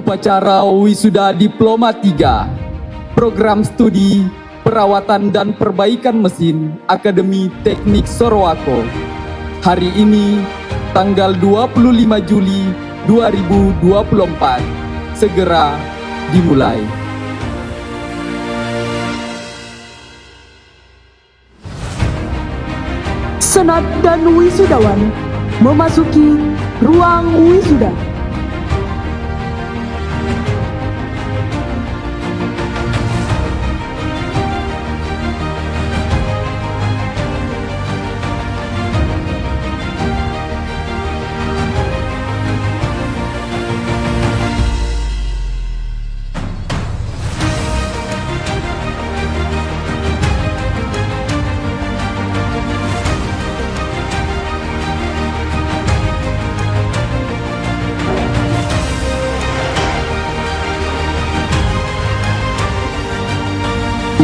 Upacara Wisuda Diploma 3 Program Studi Perawatan dan Perbaikan Mesin Akademi Teknik Sorowako. Hari ini, tanggal 25 Juli 2024, segera dimulai. Senat dan wisudawan memasuki ruang wisuda.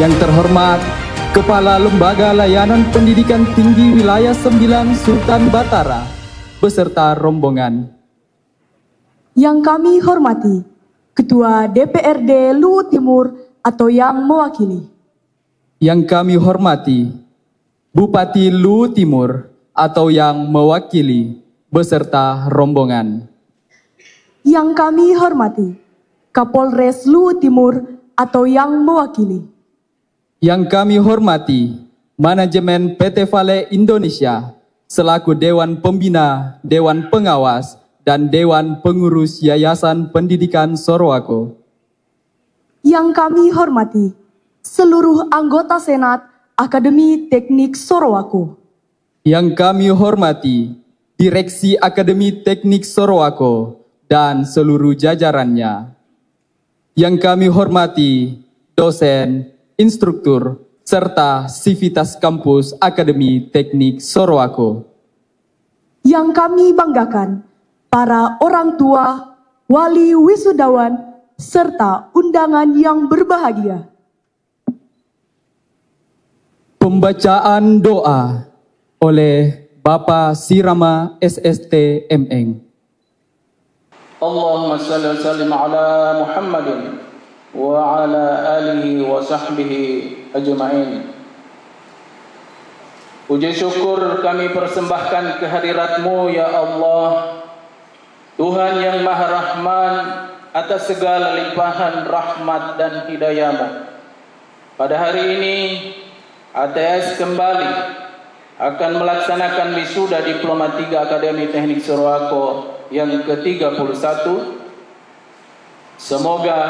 Yang terhormat, Kepala Lembaga Layanan Pendidikan Tinggi Wilayah 9 Sultan Batara, beserta rombongan. Yang kami hormati, Ketua DPRD Luwu Timur atau yang mewakili. Yang kami hormati, Bupati Luwu Timur atau yang mewakili, beserta rombongan. Yang kami hormati, Kapolres Luwu Timur atau yang mewakili. Yang kami hormati, Manajemen PT Vale Indonesia, selaku Dewan Pembina, Dewan Pengawas, dan Dewan Pengurus Yayasan Pendidikan Sorowako. Yang kami hormati, seluruh anggota Senat Akademi Teknik Sorowako. Yang kami hormati, Direksi Akademi Teknik Sorowako, dan seluruh jajarannya. Yang kami hormati, dosen, instruktur, serta sivitas kampus Akademi Teknik Sorowako. Yang kami banggakan, para orang tua, wali wisudawan, serta undangan yang berbahagia. Pembacaan doa oleh Bapak Sirama SST MM. Allahumma salli wa sallim ala Muhammadin wa ala alihi wa sahbihi ajma'in. Puji syukur kami persembahkan kehadirat-Mu ya Allah, Tuhan yang Maha Rahman, atas segala limpahan rahmat dan hidayah-Mu. Pada hari ini ATS kembali akan melaksanakan wisuda Diploma 3 Akademi Teknik Sorowako yang ke-31. Semoga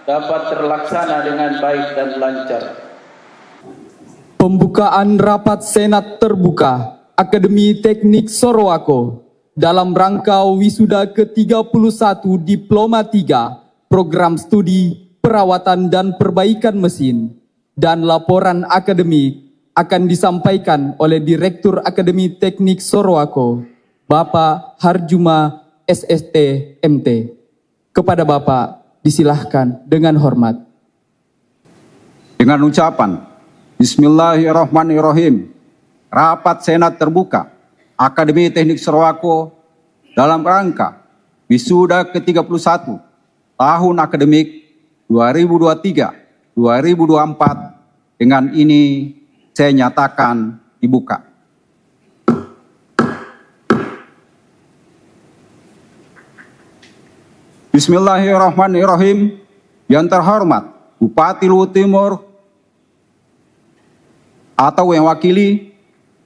dapat terlaksana dengan baik dan lancar. Pembukaan rapat Senat Terbuka Akademi Teknik Sorowako dalam rangka wisuda ke-31 Diploma 3 Program Studi Perawatan dan Perbaikan Mesin dan laporan akademik akan disampaikan oleh Direktur Akademi Teknik Sorowako, Bapak Harjuma SST MT. Kepada Bapak disilahkan dengan hormat. Dengan ucapan Bismillahirrahmanirrahim, rapat Senat Terbuka Akademi Teknik Sorowako dalam rangka wisuda ke-31 tahun akademik 2023-2024 dengan ini saya nyatakan dibuka. Bismillahirrahmanirrahim. Yang terhormat Bupati Luwu Timur atau yang wakili,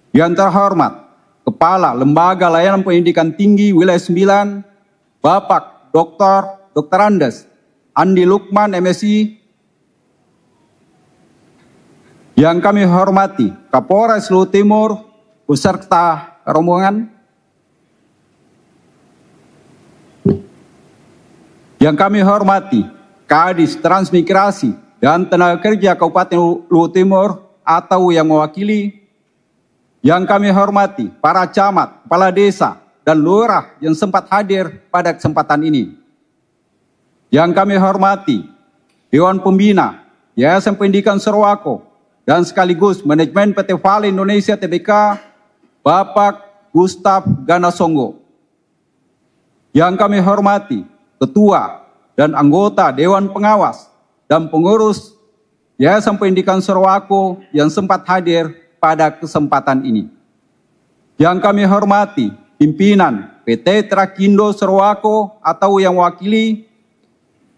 yang terhormat Kepala Lembaga Layanan Pendidikan Tinggi Wilayah 9, Bapak Dr. Andes Andi Lukman MSI. Yang kami hormati Kapolres Luwu Timur beserta rombongan. Yang kami hormati Kadis Transmigrasi dan Tenaga Kerja Kabupaten Luwu Timur atau yang mewakili. Yang kami hormati para camat, kepala desa, dan lurah yang sempat hadir pada kesempatan ini. Yang kami hormati Dewan Pembina Yayasan Pendidikan Sorowako dan sekaligus Manajemen PT Vale Indonesia Tbk, Bapak Gustav Ganasonggo. Yang kami hormati Ketua dan anggota Dewan Pengawas dan pengurus Yayasan Pendidikan Sorowako yang sempat hadir pada kesempatan ini. Yang kami hormati pimpinan PT Trakindo Sorowako atau yang wakili,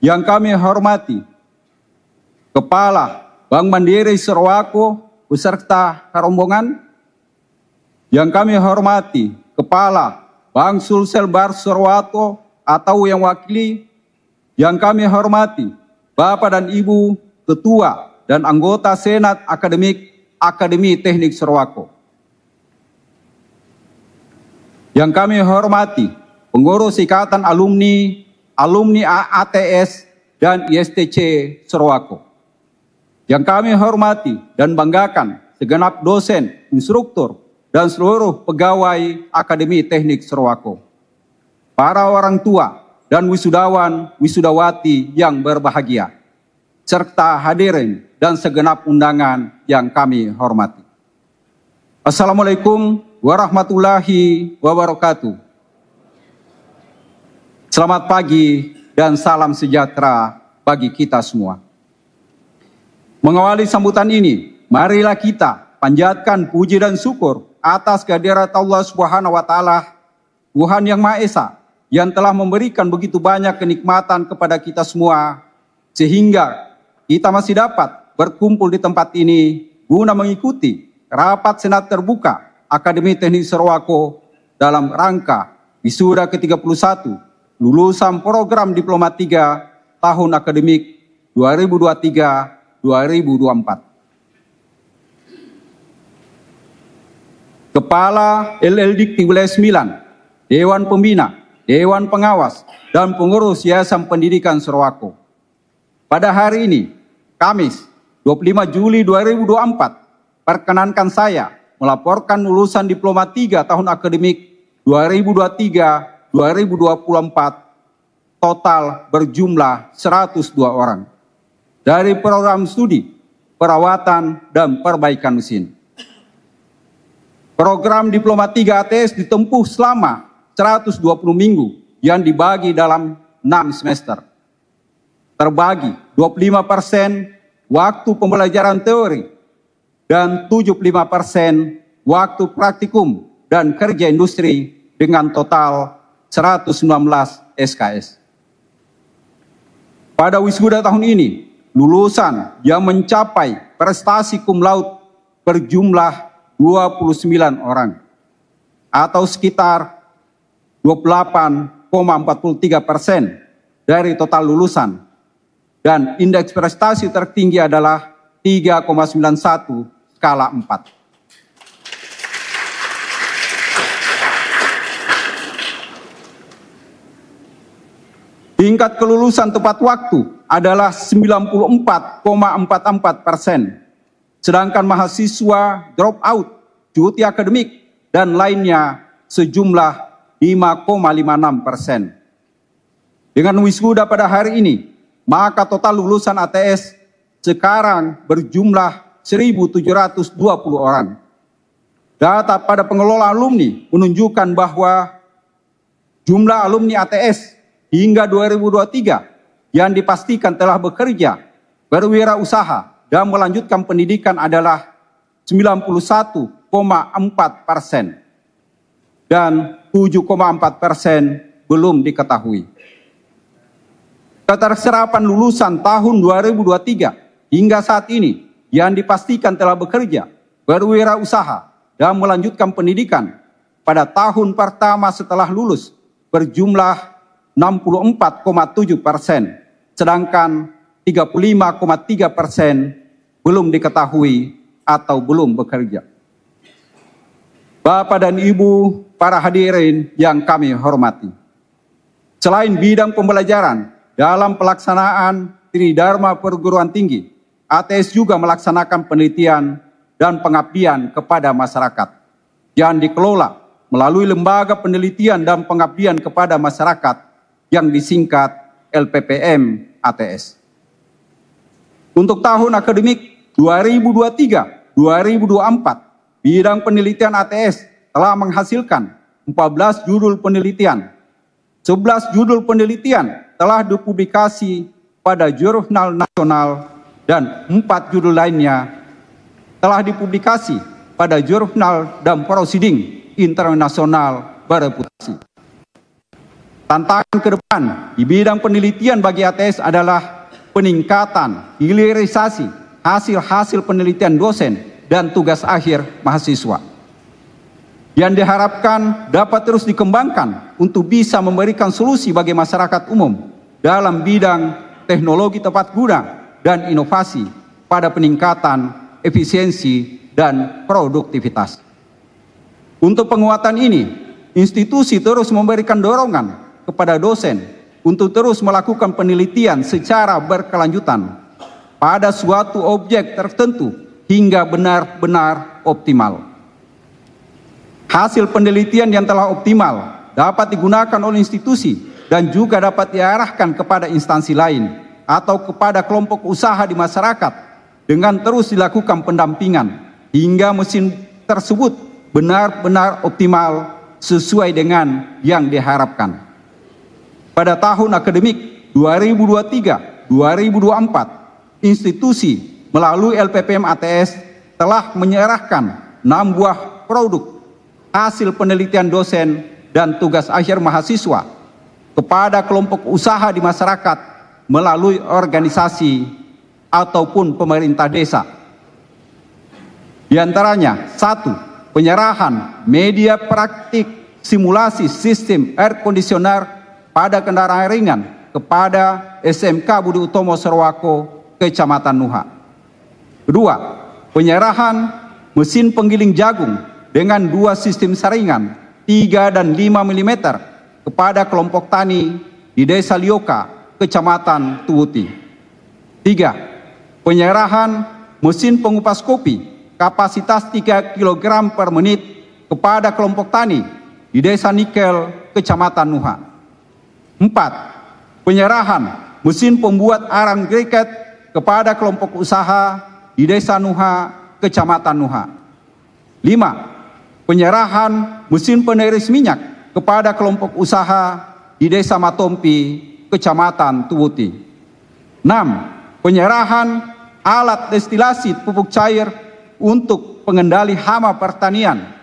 yang kami hormati Kepala Bank Mandiri Sorowako beserta rombongan, yang kami hormati Kepala Bank Sulsel Bar Sorowako atau yang wakili, yang kami hormati Bapak dan Ibu Ketua dan anggota Senat Akademi Teknik Sorowako. Yang kami hormati pengurus Ikatan Alumni ATS dan ISTC Sorowako. Yang kami hormati dan banggakan segenap dosen, instruktur, dan seluruh pegawai Akademi Teknik Sorowako. Para orang tua dan wisudawan, wisudawati yang berbahagia, serta hadirin dan segenap undangan yang kami hormati. Assalamualaikum warahmatullahi wabarakatuh. Selamat pagi dan salam sejahtera bagi kita semua. Mengawali sambutan ini, marilah kita panjatkan puji dan syukur atas kehadirat Allah Subhanahu wa Ta'ala, Tuhan Yang Maha Esa, yang telah memberikan begitu banyak kenikmatan kepada kita semua, sehingga kita masih dapat berkumpul di tempat ini guna mengikuti rapat senat terbuka Akademi Teknik Sorowako dalam rangka wisuda ke-31 lulusan program Diploma 3 tahun akademik 2023-2024. Kepala LLDIK Wilayah 9, Dewan Pembina, Dewan Pengawas, dan pengurus Yayasan Pendidikan Sorowako. Pada hari ini, Kamis 25 Juli 2024, perkenankan saya melaporkan lulusan Diploma 3 tahun akademik 2023-2024 total berjumlah 102 orang dari program studi perawatan dan perbaikan mesin. Program Diploma 3 ATS ditempuh selama 120 minggu yang dibagi dalam 6 semester. Terbagi 25% waktu pembelajaran teori dan 75% waktu praktikum dan kerja industri dengan total 119 SKS. Pada wisuda tahun ini, lulusan yang mencapai prestasi cum laude berjumlah 29 orang atau sekitar 28,43% dari total lulusan, dan indeks prestasi tertinggi adalah 3,91 skala 4. Tingkat kelulusan tepat waktu adalah 94,44%, sedangkan mahasiswa drop out, cuti akademik, dan lainnya sejumlah 5,56%. Dengan wisuda pada hari ini, maka total lulusan ATS sekarang berjumlah 1.720 orang. Data pada pengelola alumni menunjukkan bahwa jumlah alumni ATS hingga 2023 yang dipastikan telah bekerja, berwirausaha, dan melanjutkan pendidikan adalah 91,4% dan 7,4% belum diketahui. Keterserapan lulusan tahun 2023 hingga saat ini yang dipastikan telah bekerja, berwirausaha, dan melanjutkan pendidikan pada tahun pertama setelah lulus berjumlah 64,7%, sedangkan 35,3% belum diketahui atau belum bekerja. Bapak dan Ibu, para hadirin yang kami hormati, selain bidang pembelajaran dalam pelaksanaan Tridharma Perguruan Tinggi, ATS juga melaksanakan penelitian dan pengabdian kepada masyarakat yang dikelola melalui Lembaga Penelitian dan Pengabdian kepada Masyarakat yang disingkat LPPM ATS. Untuk tahun akademik 2023-2024, bidang penelitian ATS telah menghasilkan 14 judul penelitian, 11 judul penelitian telah dipublikasi pada jurnal nasional dan 4 judul lainnya telah dipublikasi pada jurnal dan prosiding internasional bereputasi. Tantangan ke depan di bidang penelitian bagi ATS adalah peningkatan hilirisasi hasil-hasil penelitian dosen dan tugas akhir mahasiswa, yang diharapkan dapat terus dikembangkan untuk bisa memberikan solusi bagi masyarakat umum dalam bidang teknologi tepat guna dan inovasi pada peningkatan efisiensi dan produktivitas. Untuk penguatan ini, institusi terus memberikan dorongan kepada dosen untuk terus melakukan penelitian secara berkelanjutan pada suatu objek tertentu hingga benar-benar optimal. Hasil penelitian yang telah optimal dapat digunakan oleh institusi dan juga dapat diarahkan kepada instansi lain atau kepada kelompok usaha di masyarakat dengan terus dilakukan pendampingan hingga mesin tersebut benar-benar optimal sesuai dengan yang diharapkan. Pada tahun akademik 2023-2024, institusi melalui LPPM ATS telah menyerahkan 6 buah produk hasil penelitian dosen dan tugas akhir mahasiswa kepada kelompok usaha di masyarakat melalui organisasi ataupun pemerintah desa. Di antaranya, 1. Penyerahan media praktik simulasi sistem air conditioner pada kendaraan ringan kepada SMK Budi Utomo Sorowako, Kecamatan Nuha. 2. Penyerahan mesin penggiling jagung dengan 2 sistem saringan 3 dan 5 mm kepada kelompok tani di Desa Lioka, Kecamatan Tuwuti. 3. Penyerahan mesin pengupas kopi kapasitas 3 kg per menit kepada kelompok tani di Desa Nikel, Kecamatan Nuha. 4. Penyerahan mesin pembuat arang griket kepada kelompok usaha di Desa Nuha, Kecamatan Nuha. 5. Penyerahan mesin peniris minyak kepada kelompok usaha di Desa Matompi, Kecamatan Tuwuti. 6. Penyerahan alat destilasi pupuk cair untuk pengendali hama pertanian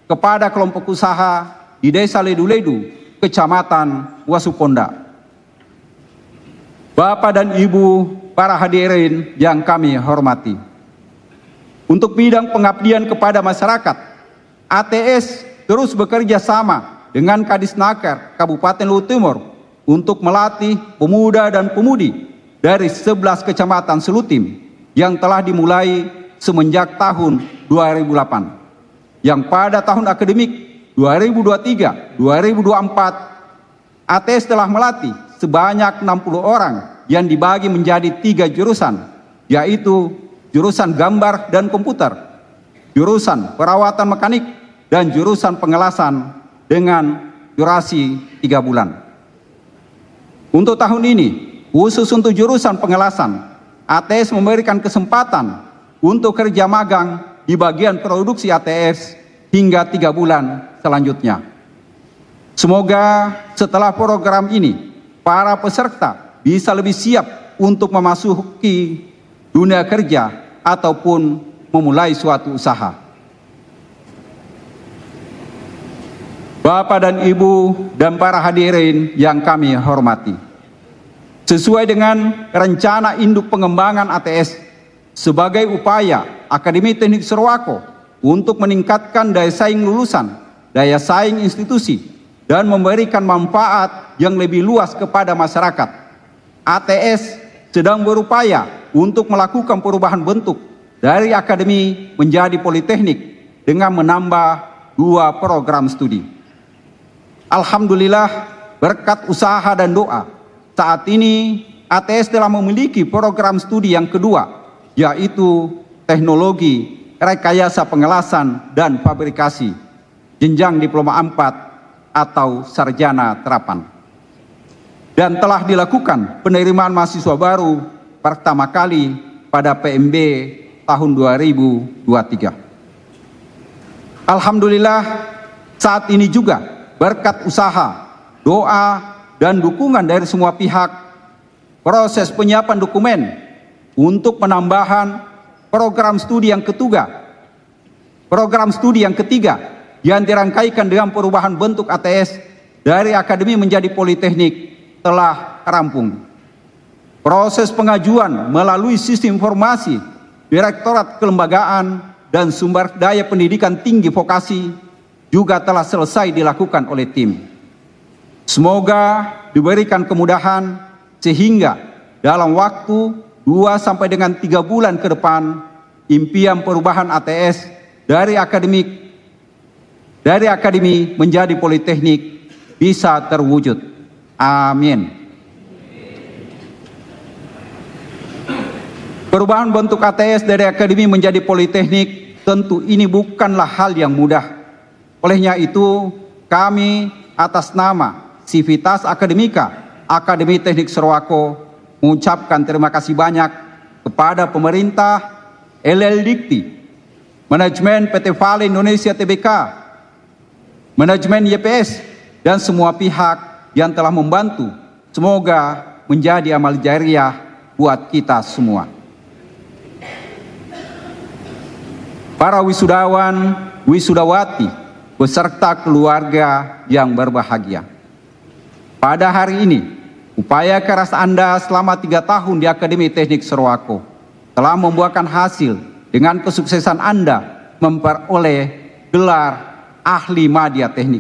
kepada kelompok usaha di Desa Ledu-Ledu, Kecamatan Wasuponda. Bapak dan Ibu, para hadirin yang kami hormati, untuk bidang pengabdian kepada masyarakat, ATS terus bekerja sama dengan Kadisnaker Kabupaten Luhut Timur untuk melatih pemuda dan pemudi dari 11 kecamatan Selutim yang telah dimulai semenjak tahun 2008, yang pada tahun akademik 2023-2024 ATS telah melatih sebanyak 60 orang yang dibagi menjadi 3 jurusan, yaitu jurusan gambar dan komputer, jurusan perawatan mekanik, dan jurusan pengelasan dengan durasi 3 bulan. Untuk tahun ini, khusus untuk jurusan pengelasan, ATS memberikan kesempatan untuk kerja magang di bagian produksi ATS hingga 3 bulan selanjutnya. Semoga setelah program ini, para peserta bisa lebih siap untuk memasuki dunia kerja ataupun memulai suatu usaha. Bapak dan Ibu dan para hadirin yang kami hormati, sesuai dengan rencana induk pengembangan ATS sebagai upaya Akademi Teknik Sorowako untuk meningkatkan daya saing lulusan, daya saing institusi, dan memberikan manfaat yang lebih luas kepada masyarakat, ATS sedang berupaya untuk melakukan perubahan bentuk dari akademi menjadi politeknik dengan menambah 2 program studi. Alhamdulillah, berkat usaha dan doa, saat ini ATS telah memiliki program studi yang kedua, yaitu Teknologi Rekayasa Pengelasan dan Fabrikasi, jenjang diploma 4 atau sarjana terapan. Dan telah dilakukan penerimaan mahasiswa baru pertama kali pada PMB tahun 2023. Alhamdulillah, saat ini juga berkat usaha, doa, dan dukungan dari semua pihak, proses penyiapan dokumen untuk penambahan program studi yang ketiga yang dirangkaikan dengan perubahan bentuk ATS dari akademi menjadi politeknik telah rampung. Proses pengajuan melalui sistem informasi Direktorat Kelembagaan dan Sumber Daya Pendidikan Tinggi Vokasi juga telah selesai dilakukan oleh tim. Semoga diberikan kemudahan sehingga dalam waktu 2 sampai dengan 3 bulan ke depan impian perubahan ATS dari akademi menjadi politeknik bisa terwujud. Amin. Perubahan bentuk ATS dari akademi menjadi politeknik tentu ini bukanlah hal yang mudah. Olehnya itu kami atas nama Civitas Akademika Akademi Teknik Sorowako mengucapkan terima kasih banyak kepada pemerintah, LL Dikti, manajemen PT Vale Indonesia Tbk, manajemen YPS, dan semua pihak yang telah membantu. Semoga menjadi amal jariah buat kita semua. Para wisudawan, wisudawati, beserta keluarga yang berbahagia. Pada hari ini, upaya keras Anda selama 3 tahun di Akademi Teknik Sorowako telah membuahkan hasil dengan kesuksesan Anda memperoleh gelar ahli media teknik,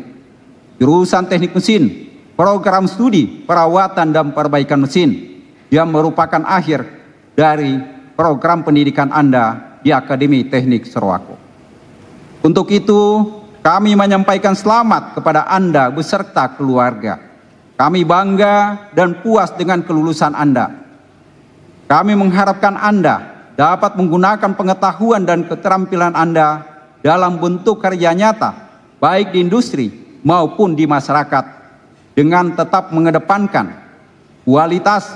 jurusan teknik mesin, program studi perawatan dan perbaikan mesin, yang merupakan akhir dari program pendidikan Anda di Akademi Teknik Sorowako. Untuk itu, kami menyampaikan selamat kepada Anda beserta keluarga. Kami bangga dan puas dengan kelulusan Anda. Kami mengharapkan Anda dapat menggunakan pengetahuan dan keterampilan Anda dalam bentuk kerja nyata, baik di industri maupun di masyarakat, dengan tetap mengedepankan kualitas,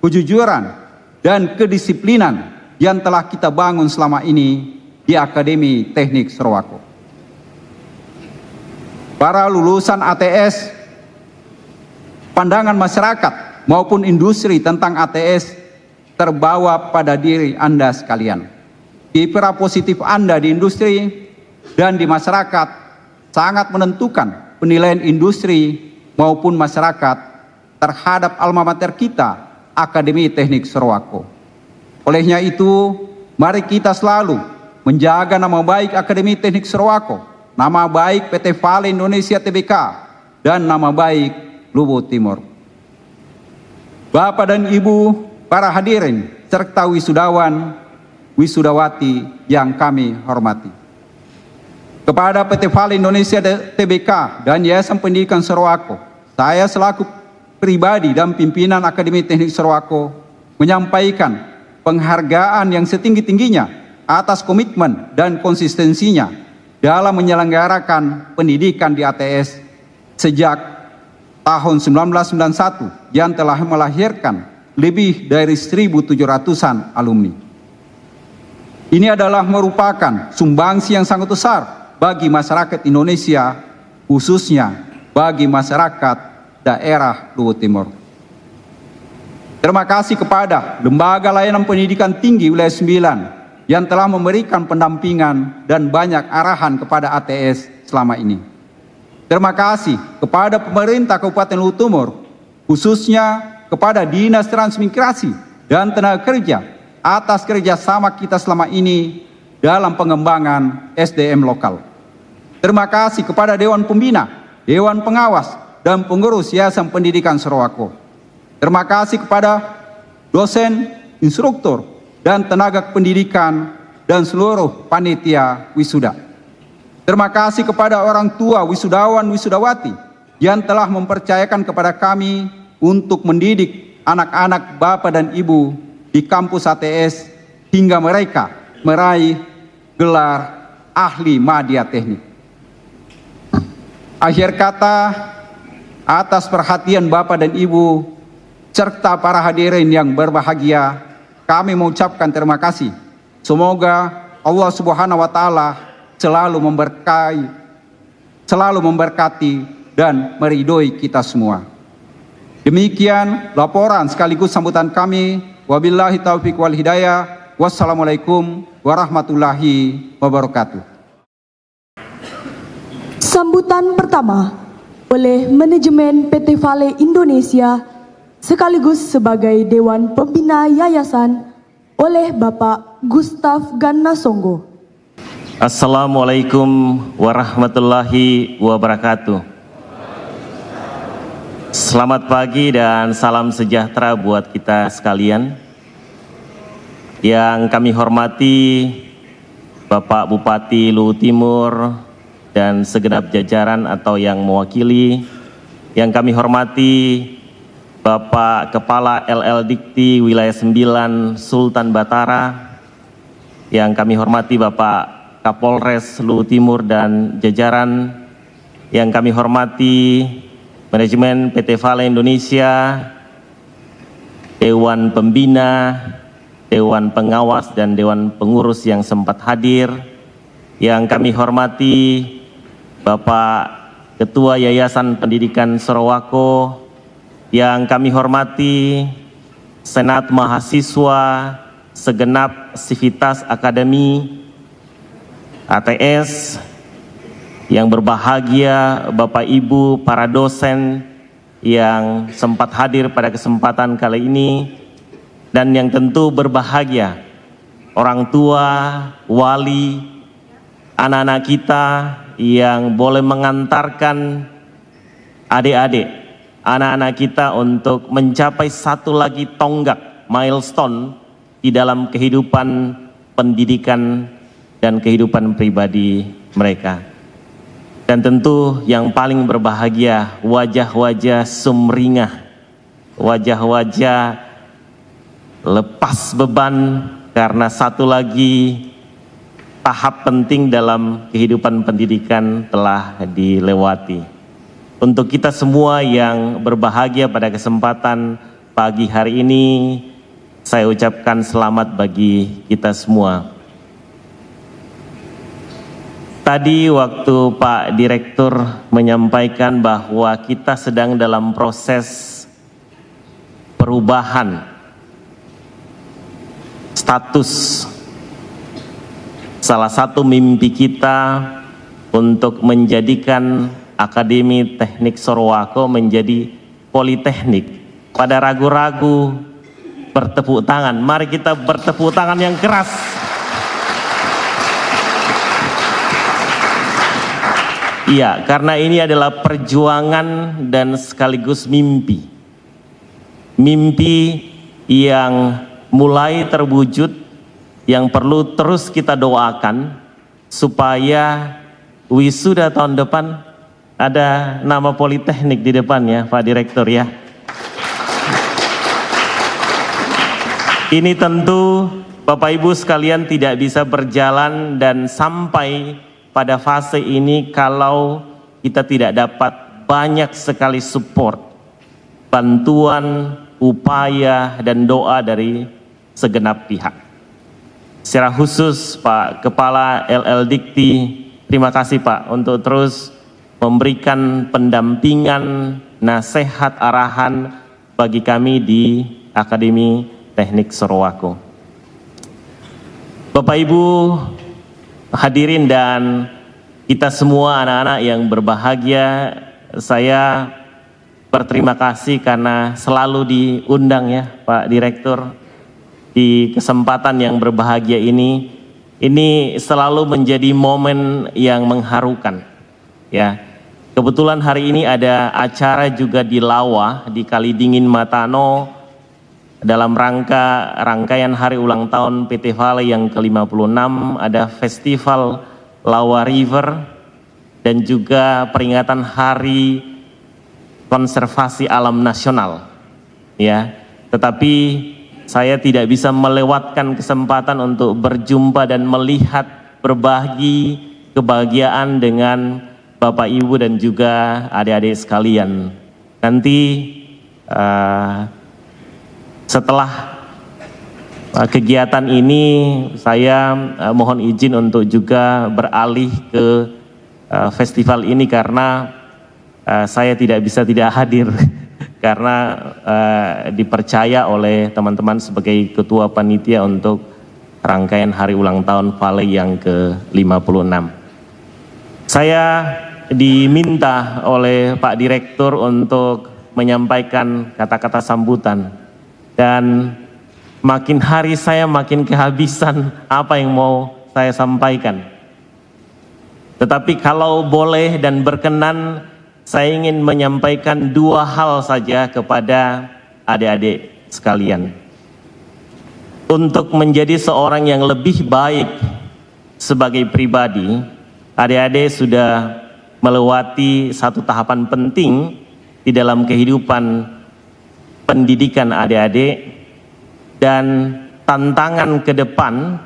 kejujuran, dan kedisiplinan yang telah kita bangun selama ini di Akademi Teknik Sorowako. Para lulusan ATS, pandangan masyarakat maupun industri tentang ATS terbawa pada diri Anda sekalian. Kiprah positif Anda di industri dan di masyarakat sangat menentukan penilaian industri maupun masyarakat terhadap alma mater kita, Akademi Teknik Sorowako. Olehnya itu, mari kita selalu menjaga nama baik Akademi Teknik Sorowako, nama baik PT Vale Indonesia Tbk, dan nama baik Luwu Timur. Bapak dan Ibu, para hadirin, serta wisudawan, wisudawati yang kami hormati. Kepada PT Vale Indonesia Tbk dan Yayasan Pendidikan Sorowako, saya selaku pribadi dan pimpinan Akademi Teknik Sorowako menyampaikan penghargaan yang setinggi-tingginya atas komitmen dan konsistensinya dalam menyelenggarakan pendidikan di ATS sejak tahun 1991 yang telah melahirkan lebih dari 1.700-an alumni. Ini adalah merupakan sumbangsi yang sangat besar bagi masyarakat Indonesia, khususnya bagi masyarakat daerah Luwu Timur. Terima kasih kepada Lembaga Layanan Pendidikan Tinggi Wilayah 9 yang telah memberikan pendampingan dan banyak arahan kepada ATS selama ini. Terima kasih kepada pemerintah Kabupaten Luwu Timur, khususnya kepada Dinas Transmigrasi dan Tenaga Kerja atas kerjasama kita selama ini dalam pengembangan SDM lokal. Terima kasih kepada Dewan Pembina, Dewan Pengawas, dan pengurus Yayasan Pendidikan Sorowako. Terima kasih kepada dosen, instruktur, dan tenaga pendidikan, dan seluruh panitia wisuda. Terima kasih kepada orang tua wisudawan wisudawati yang telah mempercayakan kepada kami untuk mendidik anak-anak Bapak dan Ibu di kampus ATS hingga mereka meraih gelar ahli media teknik. Akhir kata, atas perhatian Bapak dan Ibu serta para hadirin yang berbahagia, kami mengucapkan terima kasih. Semoga Allah Subhanahu wa Ta'ala selalu memberkati dan meridhoi kita semua. Demikian laporan sekaligus sambutan kami. Wabillahi taufiq wal hidayah. Wassalamualaikum warahmatullahi wabarakatuh. Sambutan pertama oleh manajemen PT Vale Indonesia sekaligus sebagai Dewan Pembina Yayasan oleh Bapak Gustaf Gannasonggo. Assalamualaikum warahmatullahi wabarakatuh. Selamat pagi dan salam sejahtera buat kita sekalian. Yang kami hormati Bapak Bupati Luhut Timur dan segenap jajaran atau yang mewakili. Yang kami hormati Bapak Kepala LL Dikti Wilayah 9 Sultan Batara. Yang kami hormati Bapak Kapolres Luhut Timur dan jajaran. Yang kami hormati manajemen PT Vale Indonesia, Dewan Pembina, Dewan Pengawas dan Dewan Pengurus yang sempat hadir. Yang kami hormati Bapak Ketua Yayasan Pendidikan Sorowako, yang kami hormati Senat Mahasiswa, segenap Sivitas Akademi, ATS, yang berbahagia Bapak Ibu para dosen yang sempat hadir pada kesempatan kali ini, dan yang tentu berbahagia orang tua, wali, anak-anak kita yang boleh mengantarkan adik-adik, anak-anak kita untuk mencapai satu lagi tonggak milestone di dalam kehidupan pendidikan dan kehidupan pribadi mereka. Dan tentu yang paling berbahagia wajah-wajah sumringah, wajah-wajah lepas beban karena satu lagi tahap penting dalam kehidupan pendidikan telah dilewati. Untuk kita semua yang berbahagia pada kesempatan pagi hari ini, saya ucapkan selamat bagi kita semua. Tadi waktu Pak Direktur menyampaikan bahwa kita sedang dalam proses perubahan status. Salah satu mimpi kita untuk menjadikan Akademi Teknik Sorowako menjadi politeknik. Pada ragu-ragu, bertepuk tangan. Mari kita bertepuk tangan yang keras. Iya, karena ini adalah perjuangan dan sekaligus mimpi. Mimpi yang mulai terwujud, yang perlu terus kita doakan supaya wisuda tahun depan ada nama politeknik di depannya, Pak Direktur ya. Ini tentu Bapak Ibu sekalian tidak bisa berjalan dan sampai pada fase ini kalau kita tidak dapat banyak sekali support, bantuan, upaya, dan doa dari segenap pihak. Secara khusus Pak Kepala LL Dikti, terima kasih Pak untuk terus memberikan pendampingan, nasihat, arahan bagi kami di Akademi Teknik Sorowako. Bapak Ibu hadirin dan kita semua anak-anak yang berbahagia, saya berterima kasih karena selalu diundang ya Pak Direktur di kesempatan yang berbahagia ini. Ini selalu menjadi momen yang mengharukan ya. Kebetulan hari ini ada acara juga di Lawa di Kalidingin Matano dalam rangkaian hari ulang tahun PT Vale yang ke-56, ada festival Lawa River dan juga peringatan Hari Konservasi Alam Nasional. Ya, tetapi saya tidak bisa melewatkan kesempatan untuk berjumpa dan melihat berbagi kebahagiaan dengan Bapak Ibu dan juga adik-adik sekalian. Nanti setelah kegiatan ini saya mohon izin untuk juga beralih ke festival ini karena saya tidak bisa tidak hadir karena dipercaya oleh teman-teman sebagai ketua panitia untuk rangkaian hari ulang tahun Vale yang ke-56. Saya diminta oleh Pak Direktur untuk menyampaikan kata-kata sambutan, dan makin hari saya makin kehabisan apa yang mau saya sampaikan. Tetapi kalau boleh dan berkenan, saya ingin menyampaikan dua hal saja kepada adik-adik sekalian. Untuk menjadi seorang yang lebih baik sebagai pribadi, adik-adik sudah melewati satu tahapan penting di dalam kehidupan pendidikan adik-adik, dan tantangan ke depan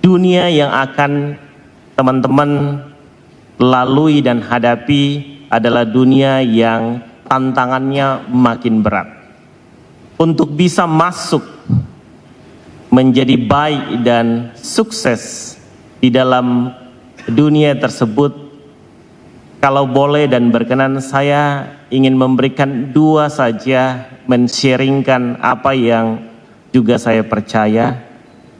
dunia yang akan teman-teman lalui dan hadapi adalah dunia yang tantangannya makin berat. Untuk bisa masuk menjadi baik dan sukses di dalam dunia tersebut, kalau boleh dan berkenan, saya ingin memberikan dua saja, men-sharingkan apa yang juga saya percaya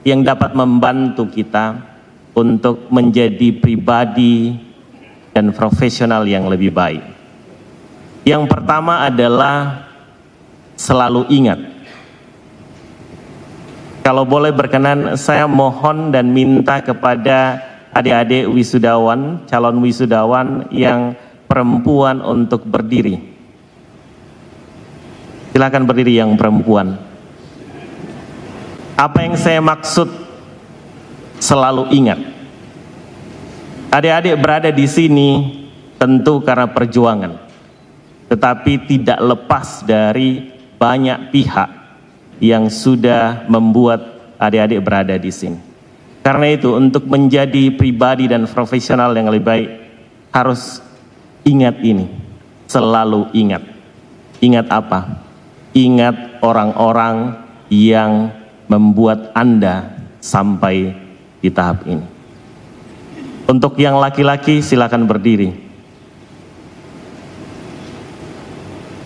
yang dapat membantu kita untuk menjadi pribadi dan profesional yang lebih baik. Yang pertama adalah selalu ingat. Kalau boleh berkenan, saya mohon dan minta kepada adik-adik wisudawan, calon wisudawan yang perempuan untuk berdiri. Silakan berdiri yang perempuan. Apa yang saya maksud selalu ingat? Adik-adik berada di sini tentu karena perjuangan, tetapi tidak lepas dari banyak pihak yang sudah membuat adik-adik berada di sini. Karena itu, untuk menjadi pribadi dan profesional yang lebih baik, harus ingat ini, selalu ingat. Ingat apa? Ingat orang-orang yang membuat Anda sampai di tahap ini. Untuk yang laki-laki, silakan berdiri.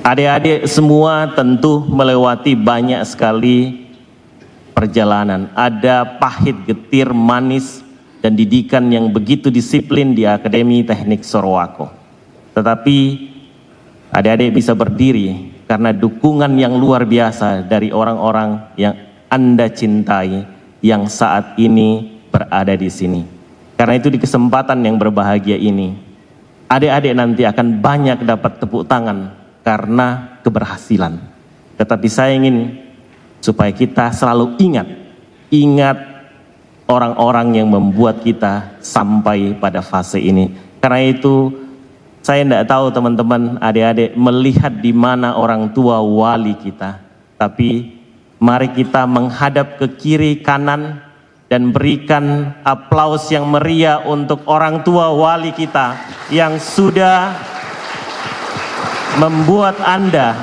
Adik-adik semua tentu melewati banyak sekali perjalanan. Ada pahit, getir, manis, dan didikan yang begitu disiplin di Akademi Teknik Sorowako. Tetapi adik-adik bisa berdiri karena dukungan yang luar biasa dari orang-orang yang Anda cintai, yang saat ini berada di sini. Karena itu di kesempatan yang berbahagia ini, adik-adik nanti akan banyak dapat tepuk tangan karena keberhasilan. Tetapi saya ingin supaya kita selalu ingat orang-orang yang membuat kita sampai pada fase ini. Karena itu saya tidak tahu teman-teman adik-adik melihat di mana orang tua wali kita, tapi mari kita menghadap ke kiri kanan dan berikan aplaus yang meriah untuk orang tua wali kita yang sudah membuat Anda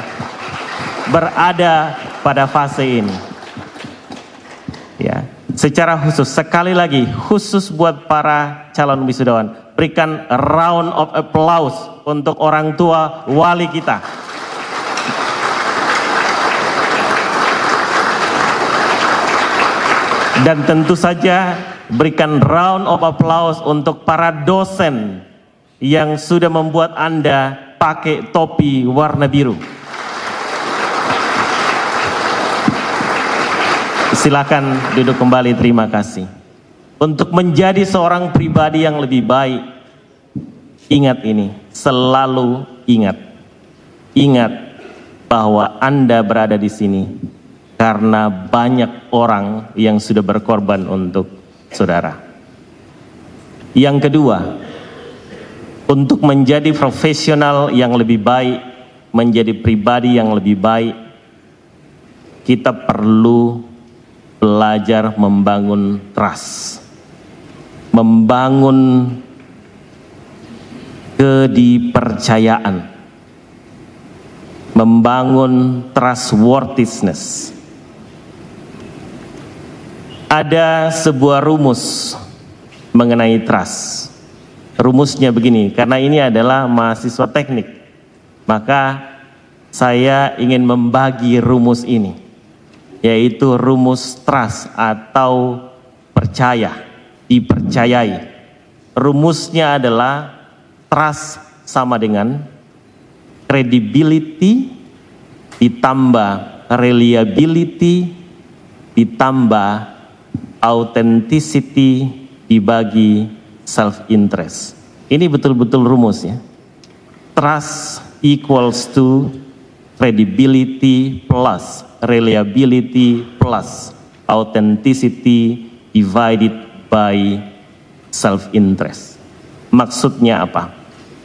berada pada fase ini. Ya, secara khusus, sekali lagi, khusus buat para calon wisudawan, berikan round of applause untuk orang tua wali kita. Dan tentu saja berikan round of applause untuk para dosen yang sudah membuat Anda pakai topi warna biru. Silakan duduk kembali, terima kasih. Untuk menjadi seorang pribadi yang lebih baik, ingat ini, selalu ingat. Ingat bahwa Anda berada di sini karena banyak orang yang sudah berkorban untuk saudara. Yang kedua, untuk menjadi profesional yang lebih baik, menjadi pribadi yang lebih baik, kita perlu belajar membangun trust, membangun kedipercayaan, membangun trustworthiness. Ada sebuah rumus mengenai trust. Rumusnya begini, karena ini adalah mahasiswa teknik, maka saya ingin membagi rumus ini, yaitu rumus trust atau percaya, dipercayai. Rumusnya adalah trust sama dengan credibility ditambah reliability ditambah authenticity dibagi self-interest. Ini betul-betul rumus ya. Trust equals to credibility plus reliability plus authenticity divided by self-interest. Maksudnya apa?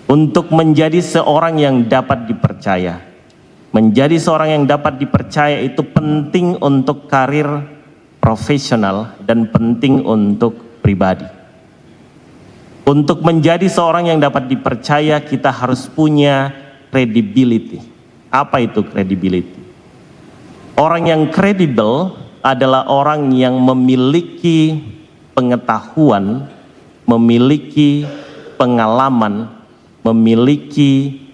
Untuk menjadi seorang yang dapat dipercaya. Menjadi seorang yang dapat dipercaya itu penting untuk karir profesional dan penting untuk pribadi. Untuk menjadi seorang yang dapat dipercaya, kita harus punya credibility. Apa itu credibility? Orang yang kredibel adalah orang yang memiliki pengetahuan, memiliki pengalaman, memiliki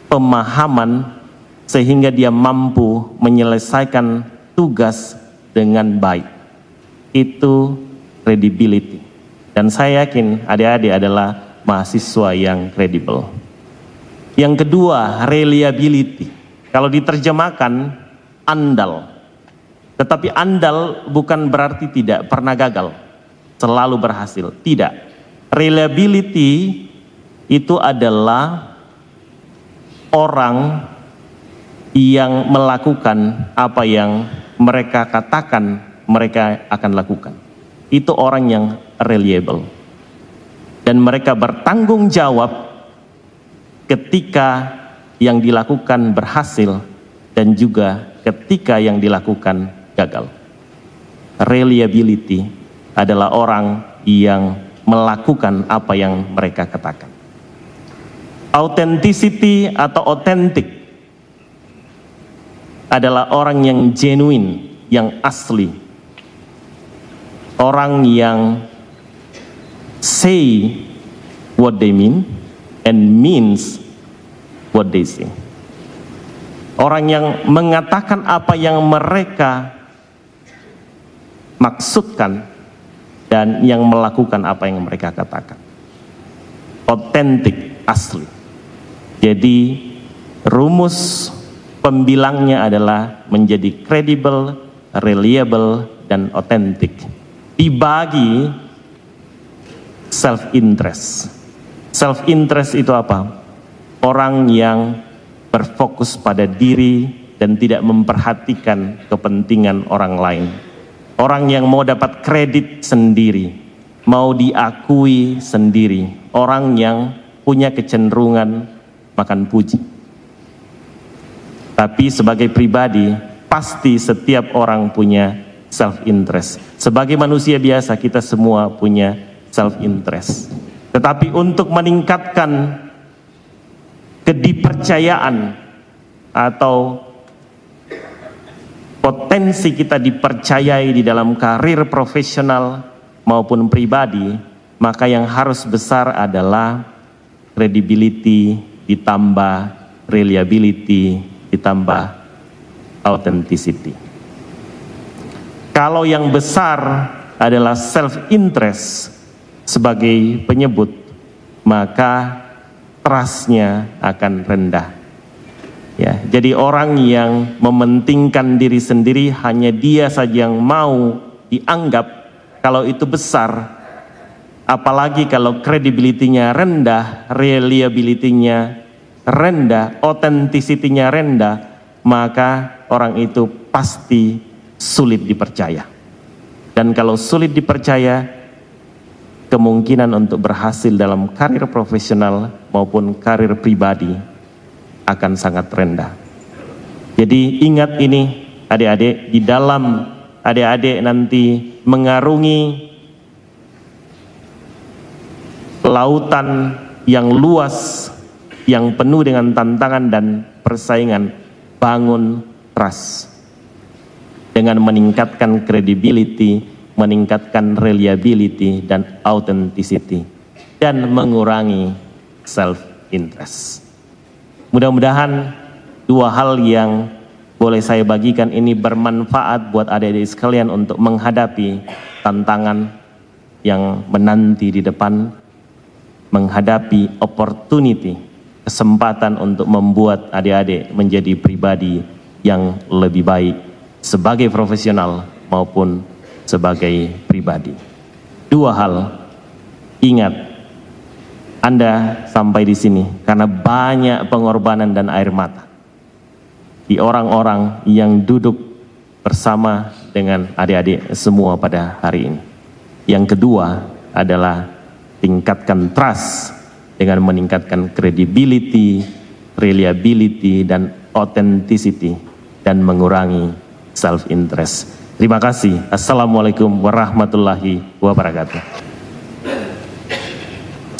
pemahaman, sehingga dia mampu menyelesaikan tugas dengan baik. Itu credibility. Dan saya yakin adik-adik adalah mahasiswa yang kredibel. Yang kedua, reliability. Kalau diterjemahkan, andal. Tetapi andal bukan berarti tidak pernah gagal, selalu berhasil. Tidak. Reliability itu adalah orang yang melakukan apa yang mereka katakan mereka akan lakukan. Itu orang yang reliable. Dan mereka bertanggung jawab ketika yang dilakukan berhasil dan juga ketika yang dilakukan gagal. Reliability adalah orang yang melakukan apa yang mereka katakan. Authenticity atau authentic adalah orang yang genuine, yang asli. Orang yang say what they mean and means what they say. Orang yang mengatakan apa yang mereka maksudkan dan yang melakukan apa yang mereka katakan. Authentic, asli. Jadi rumus pembilangnya adalah menjadi credible, reliable, dan authentic. Dibagi self-interest. Self-interest itu apa? Orang yang berfokus pada diri dan tidak memperhatikan kepentingan orang lain. Orang yang mau dapat kredit sendiri, mau diakui sendiri. Orang yang punya kecenderungan makan puji. Tapi sebagai pribadi, pasti setiap orang punya self-interest. Sebagai manusia biasa, kita semua punya self-interest. Tetapi untuk meningkatkan kedipercayaan atau potensi kita dipercayai di dalam karir profesional maupun pribadi, maka yang harus besar adalah credibility ditambah reliability ditambah authenticity. Kalau yang besar adalah self-interest sebagai penyebut, maka trust-nya akan rendah. Ya, jadi orang yang mementingkan diri sendiri, hanya dia saja yang mau dianggap, kalau itu besar, apalagi kalau credibility-nya rendah, reliability-nya rendah, authenticity-nya rendah, maka orang itu pasti sulit dipercaya. Dan kalau sulit dipercaya, kemungkinan untuk berhasil dalam karir profesional maupun karir pribadi akan sangat rendah. Jadi ingat ini adik-adik, di dalam adik-adik nanti mengarungi lautan yang luas, yang penuh dengan tantangan dan persaingan, bangun trust dengan meningkatkan credibility, meningkatkan reliability dan authenticity, dan mengurangi self-interest. Mudah-mudahan dua hal yang boleh saya bagikan ini bermanfaat buat adik-adik sekalian untuk menghadapi tantangan yang menanti di depan, menghadapi opportunity, kesempatan untuk membuat adik-adik menjadi pribadi yang lebih baik sebagai profesional maupun sebagai pribadi. Dua hal, ingat, Anda sampai di sini karena banyak pengorbanan dan air mata di orang-orang yang duduk bersama dengan adik-adik semua pada hari ini. Yang kedua adalah tingkatkan trust dengan meningkatkan credibility, reliability, dan authenticity, dan mengurangi self-interest. Terima kasih. Assalamualaikum warahmatullahi wabarakatuh.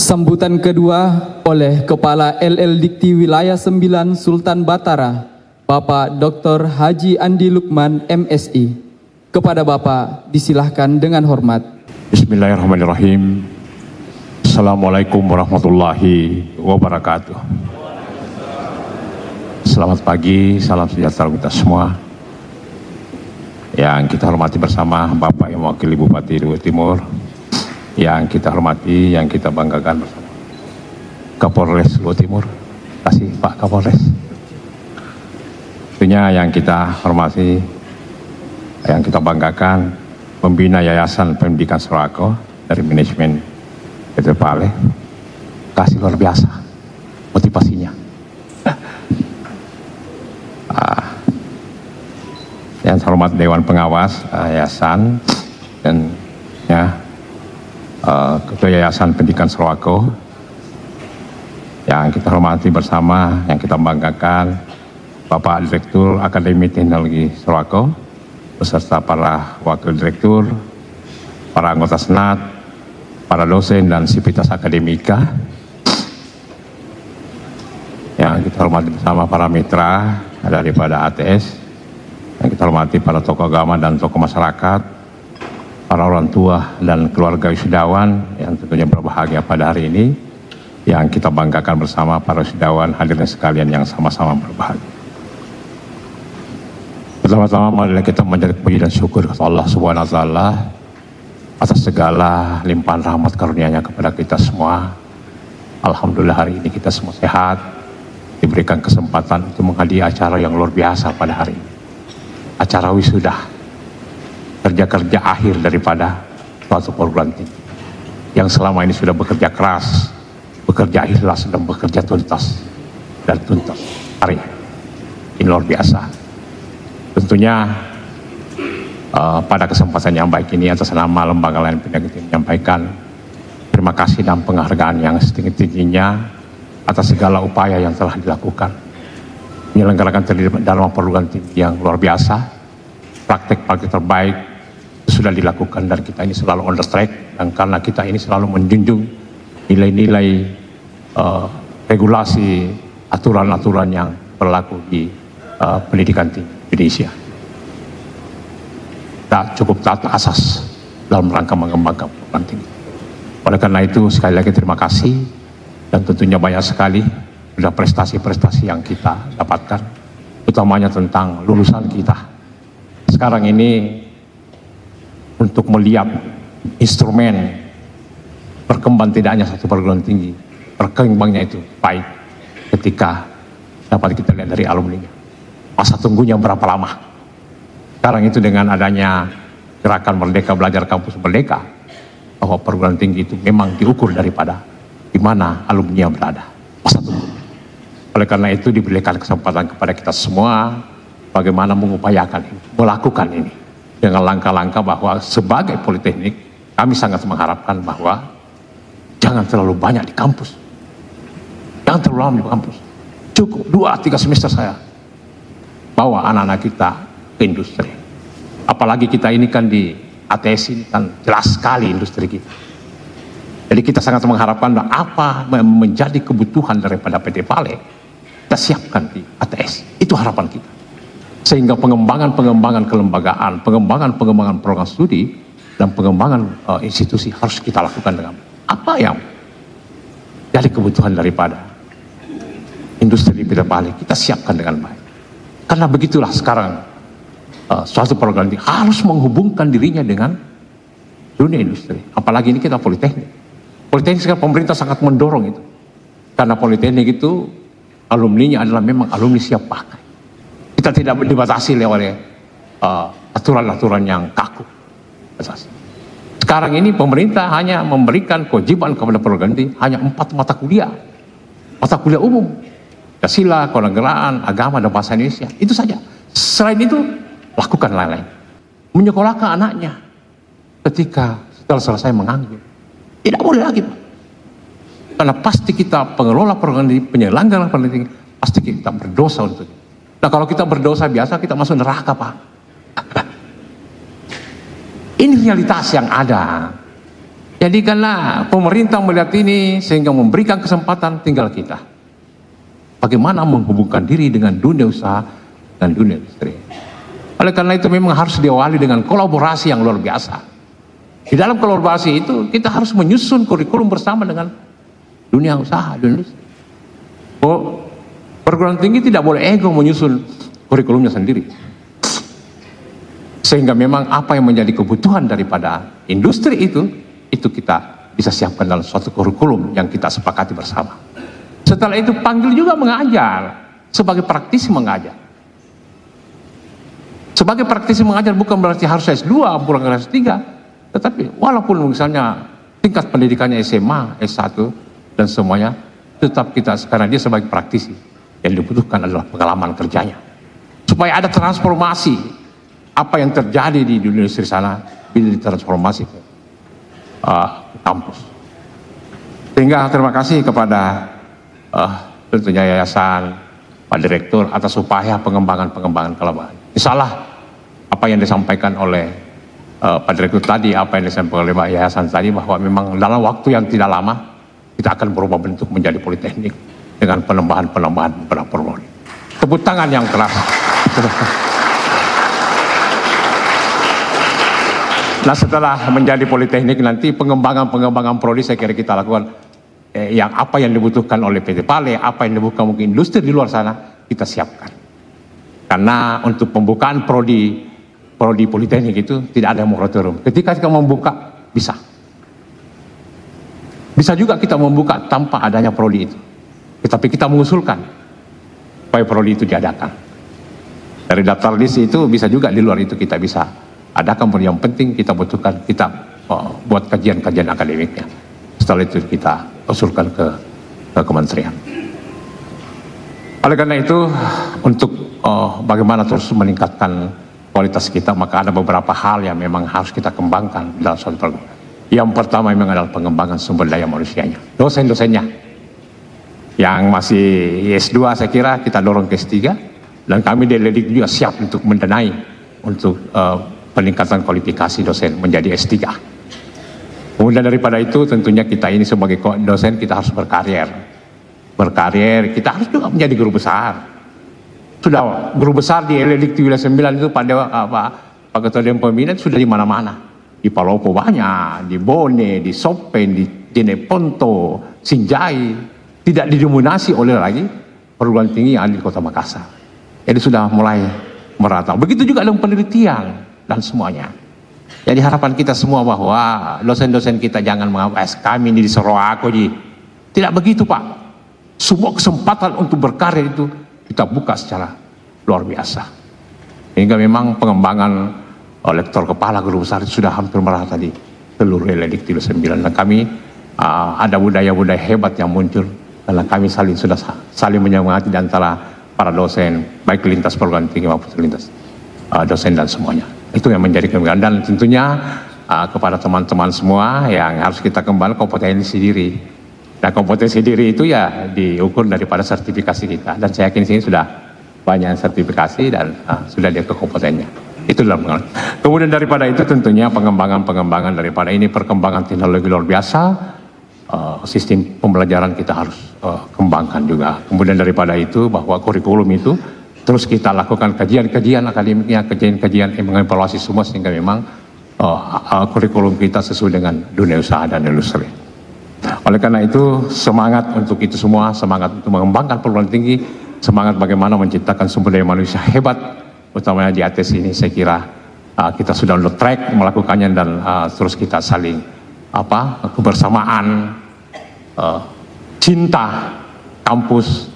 Sambutan kedua oleh Kepala LL Dikti Wilayah 9 Sultan Batara, Bapak Dr. Haji Andi Lukman, MSI. Kepada Bapak disilahkan dengan hormat. Bismillahirrahmanirrahim. Assalamualaikum warahmatullahi wabarakatuh. Selamat pagi, salam sejahtera kita semua. Yang kita hormati bersama Bapak yang mewakili Bupati Luhut Timur, yang kita hormati, yang kita banggakan bersama Kapolres Luhut Timur. Terima kasih Pak Kapolres. Tentunya yang kita hormati, yang kita banggakan, pembina Yayasan Pendidikan Srako dari manajemen PT Pale. Kasih luar biasa motivasinya. Yang terhormat Dewan Pengawas Yayasan dan Ketua Yayasan Pendidikan Srako, yang kita hormati bersama, yang kita banggakan, Bapak Direktur Akademi Teknologi Srako beserta para wakil direktur, para anggota senat, para dosen dan sivitas akademika, yang kita hormati bersama para mitra daripada ATS, yang kita hormati para tokoh agama dan tokoh masyarakat, para orang tua dan keluarga wisudawan yang tentunya berbahagia pada hari ini, yang kita banggakan bersama para wisudawan hadirin sekalian yang sama-sama berbahagia. Pertama-tama marilah kita menjadi puji dan syukur kepada Allah Subhanahu wa taala atas segala limpahan rahmat karunia-Nya kepada kita semua. Alhamdulillah hari ini kita semua sehat, diberikan kesempatan untuk menghadiri acara yang luar biasa pada hari ini. Acara wisuda, kerja-kerja akhir daripada suatu perguruan tinggi yang selama ini sudah bekerja keras, bekerja ikhlas, dan bekerja tuntas dan tuntas. Hari ini luar biasa. Tentunya pada kesempatan yang baik ini atas nama lembaga lain pendidikan menyampaikan terima kasih dan penghargaan yang setinggi-tingginya atas segala upaya yang telah dilakukan menyelenggarakan dalam perguruan tinggi yang luar biasa. Praktek-praktek terbaik sudah dilakukan dan kita ini selalu on the track, dan karena kita ini selalu menjunjung nilai-nilai regulasi, aturan-aturan yang berlaku di pendidikan tinggi Indonesia. Tak cukup taat asas dalam rangka mengembangkan perguruan tinggi. Oleh karena itu sekali lagi terima kasih, dan tentunya banyak sekali sudah prestasi-prestasi yang kita dapatkan, utamanya tentang lulusan kita. Sekarang ini untuk melihat instrumen berkembang tidak hanya satu perguruan tinggi, berkembangnya itu baik ketika dapat kita lihat dari alumninya. Masa tunggunya berapa lama? Sekarang itu dengan adanya gerakan Merdeka Belajar Kampus Merdeka, bahwa perguruan tinggi itu memang diukur daripada di mana alumni yang berada, masa tunggu. Oleh karena itu diberikan kesempatan kepada kita semua bagaimana mengupayakan ini, melakukan ini dengan langkah-langkah bahwa sebagai politeknik kami sangat mengharapkan bahwa jangan terlalu banyak di kampus, jangan terlalu lama di kampus, cukup 2-3 semester saya bawa anak-anak kita ke industri. Apalagi kita ini kan di ATS ini kan jelas sekali industri kita. Jadi kita sangat mengharapkan apa menjadi kebutuhan daripada PT Pale, kita siapkan di ATS. Itu harapan kita. Sehingga pengembangan kelembagaan, pengembangan program studi, dan pengembangan institusi harus kita lakukan dengan apa yang jadi kebutuhan daripada industri di PT Pale kita siapkan dengan baik. Karena begitulah sekarang suatu program ini harus menghubungkan dirinya dengan dunia industri. Apalagi ini kita politeknik. Politeknik sekarang pemerintah sangat mendorong itu. Karena politeknik itu alumninya adalah memang alumni siap pakai. Kita tidak dibatasi oleh aturan-aturan yang kaku. Sekarang ini pemerintah hanya memberikan kewajiban kepada perguruan tinggi hanya 4 mata kuliah. Mata kuliah umum. Pancasila, kewarganegaraan, agama, dan bahasa Indonesia. Itu saja. Selain itu, lakukan lain-lain. Menyekolahkan anaknya ketika setelah selesai menganggur. Tidak boleh lagi, Pak. Karena pasti kita pengelola perguruan tinggi, penyelenggara perguruan tinggi, pasti kita berdosa untuk itu. Nah, kalau kita berdosa biasa, kita masuk neraka, Pak. Ini realitas yang ada. Jadi karena pemerintah melihat ini sehingga memberikan kesempatan, tinggal kita bagaimana menghubungkan diri dengan dunia usaha dan dunia industri. Oleh karena itu memang harus diawali dengan kolaborasi yang luar biasa. Di dalam kolaborasi itu kita harus menyusun kurikulum bersama dengan dunia usaha, dunia industri. Perguruan tinggi tidak boleh ego menyusun kurikulumnya sendiri. Sehingga memang apa yang menjadi kebutuhan daripada industri itu kita bisa siapkan dalam suatu kurikulum yang kita sepakati bersama. Setelah itu panggil juga mengajar sebagai praktisi mengajar. Sebagai praktisi mengajar bukan berarti harus S2, bukan harus S3, tetapi walaupun misalnya tingkat pendidikannya SMA, S1 dan semuanya, tetap kita sekarang dia sebagai praktisi yang dibutuhkan adalah pengalaman kerjanya. Supaya ada transformasi apa yang terjadi di dunia industri sana bisa ditransformasi ke kampus. Sehingga terima kasih kepada tentunya yayasan, Pak Direktur atas upaya pengembangan kelebahan. Insyaallah apa yang disampaikan oleh Pak Direktur tadi, apa yang disampaikan oleh Pak Yayasan tadi, bahwa memang dalam waktu yang tidak lama kita akan berubah bentuk menjadi politeknik dengan penambahan beberapa program. Tepuk tangan yang keras. Nah, setelah menjadi politeknik nanti pengembangan prodi saya kira kita lakukan. Yang apa yang dibutuhkan oleh PT Pale, apa yang dibutuhkan mungkin industri di luar sana, kita siapkan. Karena untuk pembukaan prodi politeknik itu tidak ada moratorium. Ketika kita membuka, bisa. Bisa juga kita membuka tanpa adanya prodi itu. Tetapi kita mengusulkan supaya prodi itu diadakan. Dari daftar list itu bisa juga di luar itu kita bisa adakan. Yang penting kita butuhkan, kita buat kajian-kajian akademiknya. Setelah itu kita usulkan ke kementerian. Oleh karena itu, untuk bagaimana terus meningkatkan kualitas kita, maka ada beberapa hal yang memang harus kita kembangkan dalam suatu program. Yang pertama memang adalah pengembangan sumber daya manusianya, dosen-dosennya. Yang masih S2 saya kira kita dorong ke S3, dan kami di LEDIK juga siap untuk mendanai untuk peningkatan kualifikasi dosen menjadi S3. Kemudian daripada itu tentunya kita ini sebagai dosen kita harus berkarir, kita harus juga menjadi guru besar. Sudah guru besar di LEDIK wilayah 9 itu pada Pak Ketua Dewan Pembina sudah di mana-mana. Di Palopo banyak, di Bone, di Sopen, di Jeneponto, Sinjai, tidak didominasi oleh lagi perguruan tinggi yang ada di Kota Makassar. Jadi sudah mulai merata. Begitu juga dengan penelitian dan semuanya. Jadi harapan kita semua bahwa dosen-dosen kita jangan mengatakan kami ini di Sorowako ji. Tidak begitu, Pak. Semua kesempatan untuk berkarya itu kita buka secara luar biasa. Sehingga memang pengembangan lektor kepala guru besar itu sudah hampir merata di seluruh LEDIK 9. Dan kami ada budaya-budaya hebat yang muncul karena kami sudah saling menyemangati di antara para dosen, baik lintas perguruan tinggi maupun lintas dosen dan semuanya. Itu yang menjadi kebanggaan, dan tentunya kepada teman-teman semua yang harus kita kembangkan kompetensi diri. Nah, kompetensi diri itu ya diukur daripada sertifikasi kita, dan saya yakin sini sudah banyak sertifikasi dan sudah dia kompetennya. Itu dalam pengembangan. Kemudian daripada itu tentunya pengembangan daripada ini perkembangan teknologi luar biasa, sistem pembelajaran kita harus kembangkan juga. Kemudian daripada itu bahwa kurikulum itu terus kita lakukan kajian-kajian akademiknya, kajian-kajian mengevaluasi semua sehingga memang kurikulum kita sesuai dengan dunia usaha dan industri. Oleh karena itu, semangat untuk itu semua, semangat untuk mengembangkan perguruan tinggi, semangat bagaimana menciptakan sumber daya manusia hebat, utamanya di ATS ini. Saya kira kita sudah on the track melakukannya, dan terus kita saling kebersamaan, cinta kampus,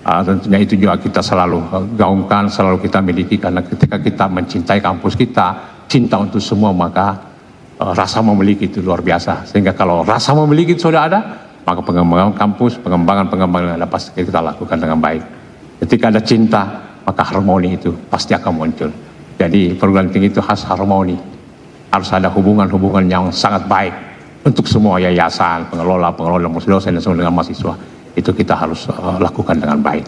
tentunya itu juga kita selalu gaungkan, selalu kita miliki, karena ketika kita mencintai kampus kita, cinta untuk semua, maka rasa memiliki itu luar biasa. Sehingga kalau rasa memiliki itu sudah ada, maka pengembangan kampus, pengembangan yang pasti kita lakukan dengan baik. Ketika ada cinta, maka harmoni itu pasti akan muncul. Jadi perguruan tinggi itu harus harmoni, harus ada hubungan-hubungan yang sangat baik untuk semua yayasan, pengelola, dosen, dan semua dengan mahasiswa. Itu kita harus lakukan dengan baik.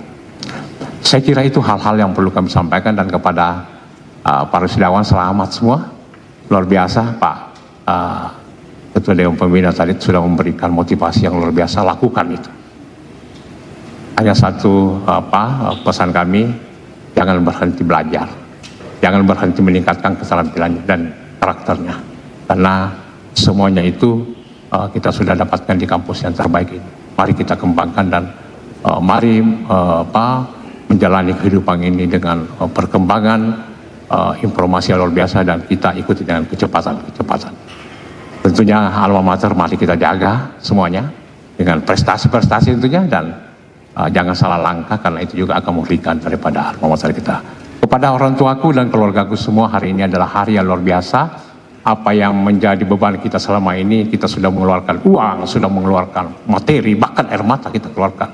Saya kira itu hal-hal yang perlu kami sampaikan, dan kepada para wisudawan selamat semua. Luar biasa Pak Ketua Dewan Pembina tadi sudah memberikan motivasi yang luar biasa, lakukan itu. Hanya satu pesan kami, jangan berhenti belajar, jangan berhenti meningkatkan keterampilannya dan karakternya, karena semuanya itu kita sudah dapatkan di kampus yang terbaik ini. Mari kita kembangkan, dan mari menjalani kehidupan ini dengan perkembangan informasi yang luar biasa, dan kita ikuti dengan kecepatan. Tentunya alma mater mari kita jaga semuanya dengan prestasi-prestasi tentunya, dan jangan salah langkah, karena itu juga akan merugikan daripada alma mater kita. Kepada orang tuaku dan keluargaku semua, hari ini adalah hari yang luar biasa. Apa yang menjadi beban kita selama ini, kita sudah mengeluarkan uang, sudah mengeluarkan materi, bahkan air mata kita keluarkan.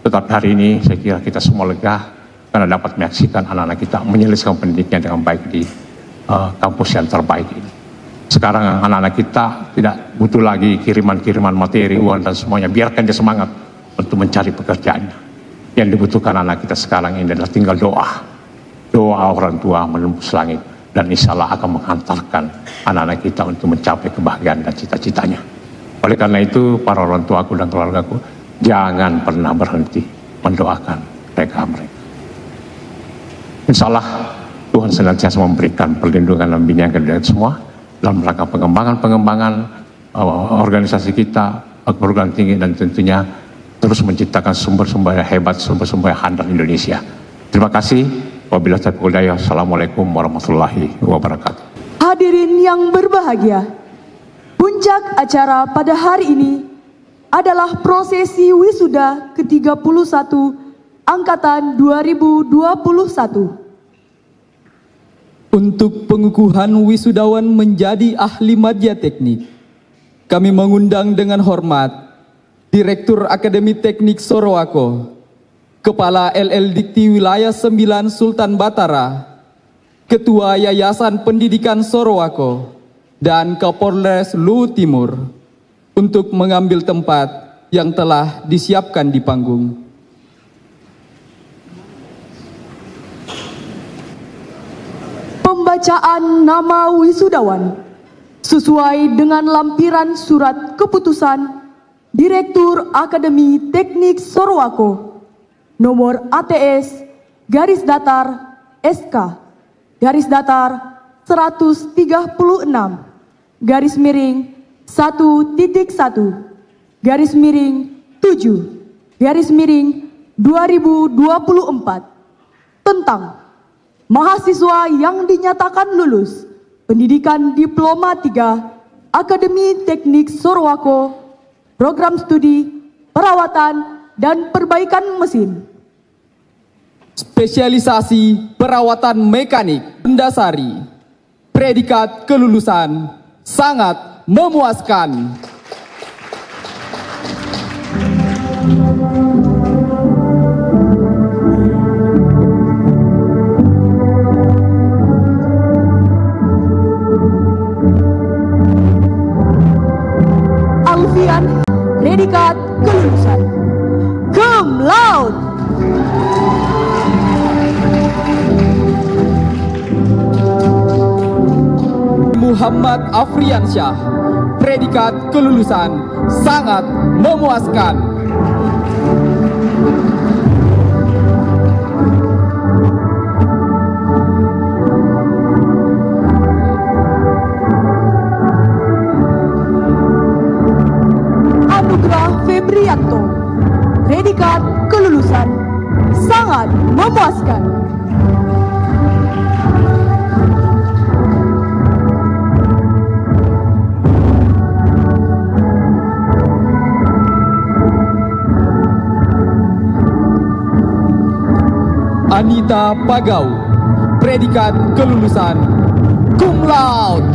Tetapi hari ini saya kira kita semua lega, karena dapat menyaksikan anak-anak kita menyelesaikan pendidikan dengan baik di kampus yang terbaik ini. Sekarang anak-anak kita tidak butuh lagi kiriman-kiriman materi, uang, dan semuanya. Biarkan dia semangat untuk mencari pekerjaannya. Yang dibutuhkan anak kita sekarang ini adalah tinggal doa. Doa orang tua menembus langit, dan insya Allah akan menghantarkan anak-anak kita untuk mencapai kebahagiaan dan cita-citanya. Oleh karena itu, para orang tuaku dan keluargaku, jangan pernah berhenti mendoakan mereka. Insya Allah Tuhan senantiasa memberikan perlindungan dan bimbingan kepada semua dalam rangka pengembangan organisasi kita, perguruan tinggi, dan tentunya terus menciptakan sumber-sumber yang hebat, sumber-sumber yang handal Indonesia. Terima kasih. Wabillahi taufiq wal hidayah. Assalamualaikum warahmatullahi wabarakatuh. Hadirin yang berbahagia, puncak acara pada hari ini adalah prosesi wisuda ke-31 Angkatan 2021. Untuk pengukuhan wisudawan menjadi ahli media teknik, kami mengundang dengan hormat Direktur Akademi Teknik Sorowako, Kepala LL Dikti Wilayah 9 Sultan Batara, Ketua Yayasan Pendidikan Sorowako, dan Kapolres Luwu Timur untuk mengambil tempat yang telah disiapkan di panggung. Pembacaan nama wisudawan sesuai dengan lampiran surat keputusan Direktur Akademi Teknik Sorowako nomor ATS garis datar SK garis datar 136 garis miring 1.1 garis miring 7 garis miring 2024 tentang mahasiswa yang dinyatakan lulus pendidikan Diploma 3 Akademi Teknik Sorowako, program studi perawatan dan perbaikan mesin. Spesialisasi perawatan mekanik mendasari, predikat kelulusan sangat memuaskan. Predikat kelulusan cum laude. Muhammad Afriansyah, predikat kelulusan sangat memuaskan. Nugrah Febrianto, predikat kelulusan sangat memuaskan. Anita Pagau, predikat kelulusan cum laude.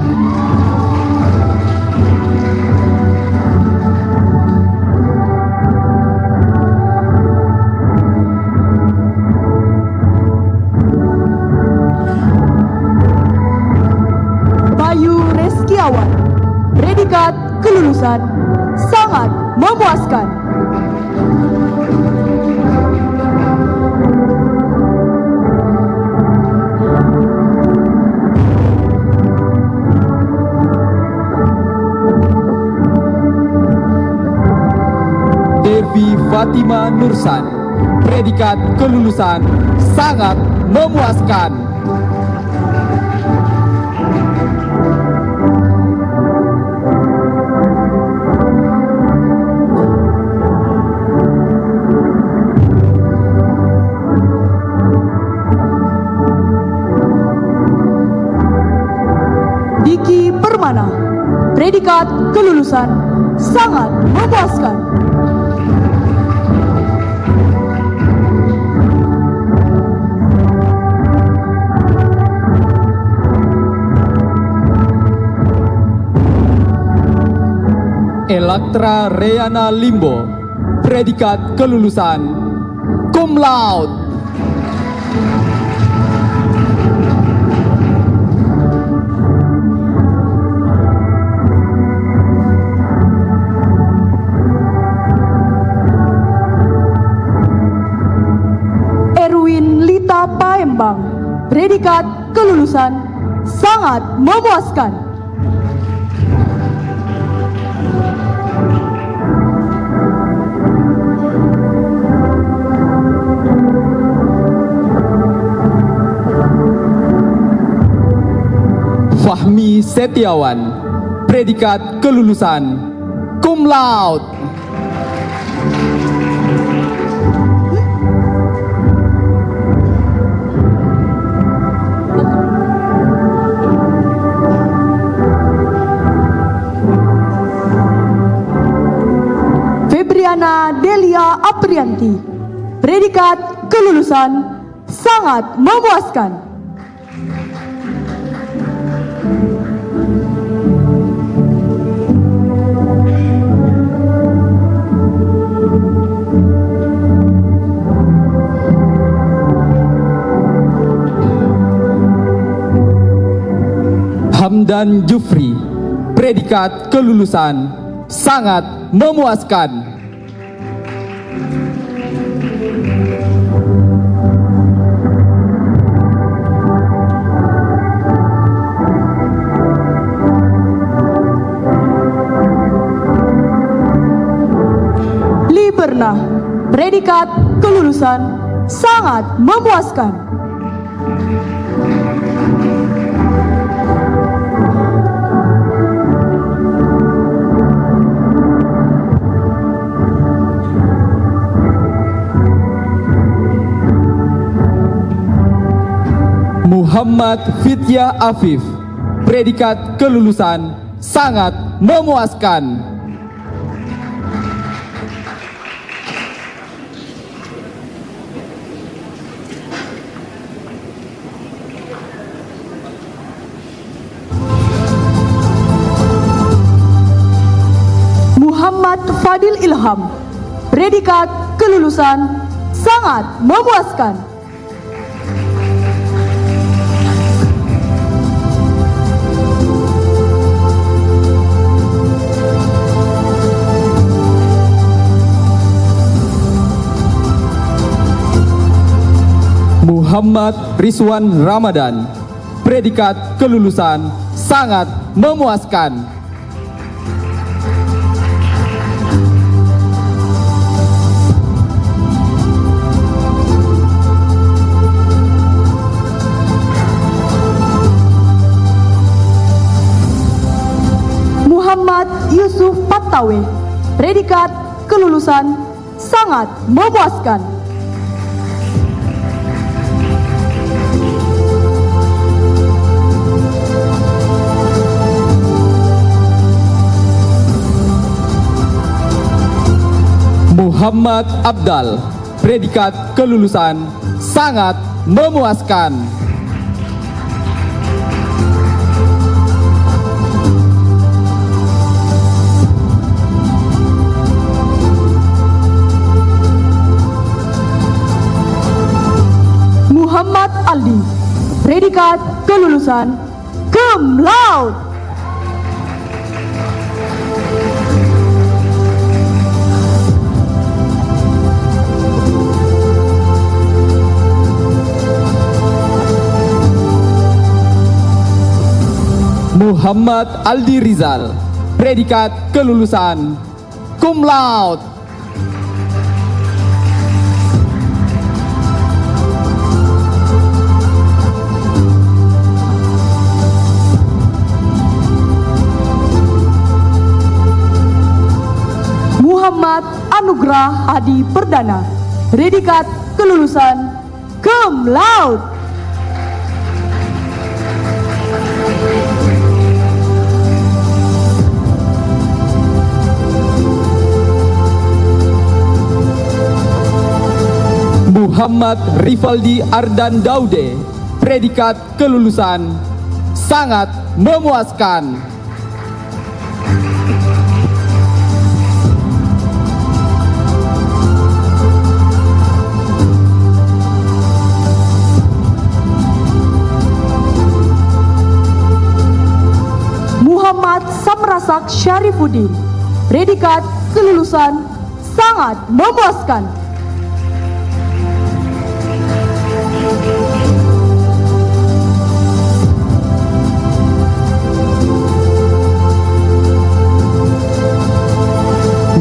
Bayu Reskiawan, predikat kelulusan sangat memuaskan. Devi Fatima Nursan, predikat kelulusan sangat memuaskan. Diki Permana, predikat kelulusan sangat memuaskan. Elaktra Reana Limbo, predikat kelulusan cum laude. Erwin Lita Paembang, predikat kelulusan sangat memuaskan. Fahmi Setiawan, predikat kelulusan cum laude. Febriana Delia Aprianti, predikat kelulusan sangat memuaskan. Hamdan Jufri, predikat kelulusan sangat memuaskan. Liberna, predikat kelulusan sangat memuaskan. Muhammad Fitya Afif, predikat kelulusan sangat memuaskan. Muhammad Fadil Ilham, predikat kelulusan sangat memuaskan. Muhammad Rizwan Ramadan, predikat kelulusan sangat memuaskan. Muhammad Yusuf Pattawe, predikat kelulusan sangat memuaskan. Muhammad Abdal, predikat kelulusan sangat memuaskan. Muhammad Aldi, predikat kelulusan cum laude. Muhammad Aldi Rizal, predikat kelulusan cum laude. Muhammad Anugrah Hadi Perdana, predikat kelulusan cum laude. Muhammad Rivaldi Ardan Daude, predikat kelulusan sangat memuaskan. Muhammad Samrasak Syarifuddin, predikat kelulusan sangat memuaskan.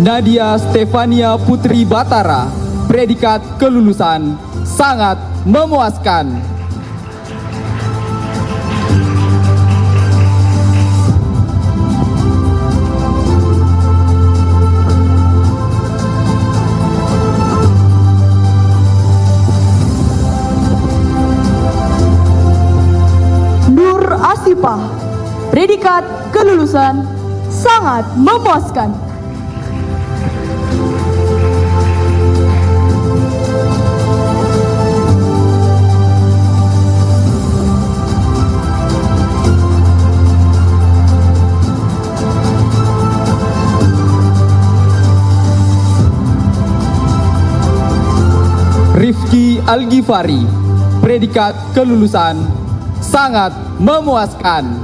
Nadia Stefania Putri Batara, predikat kelulusan sangat memuaskan. Nur Asifah, predikat kelulusan sangat memuaskan. Rifki Al-Ghifari, predikat kelulusan sangat memuaskan.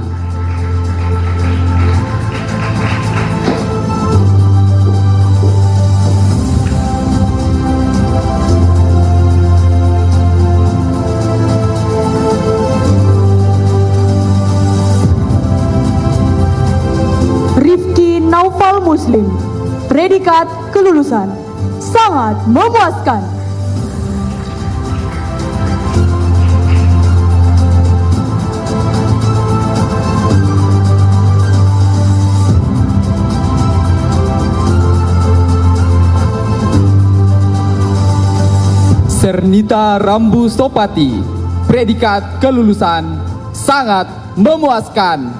Rifki Naufal Muslim, predikat kelulusan sangat memuaskan. Sernita Rambu Sopati, predikat kelulusan sangat memuaskan.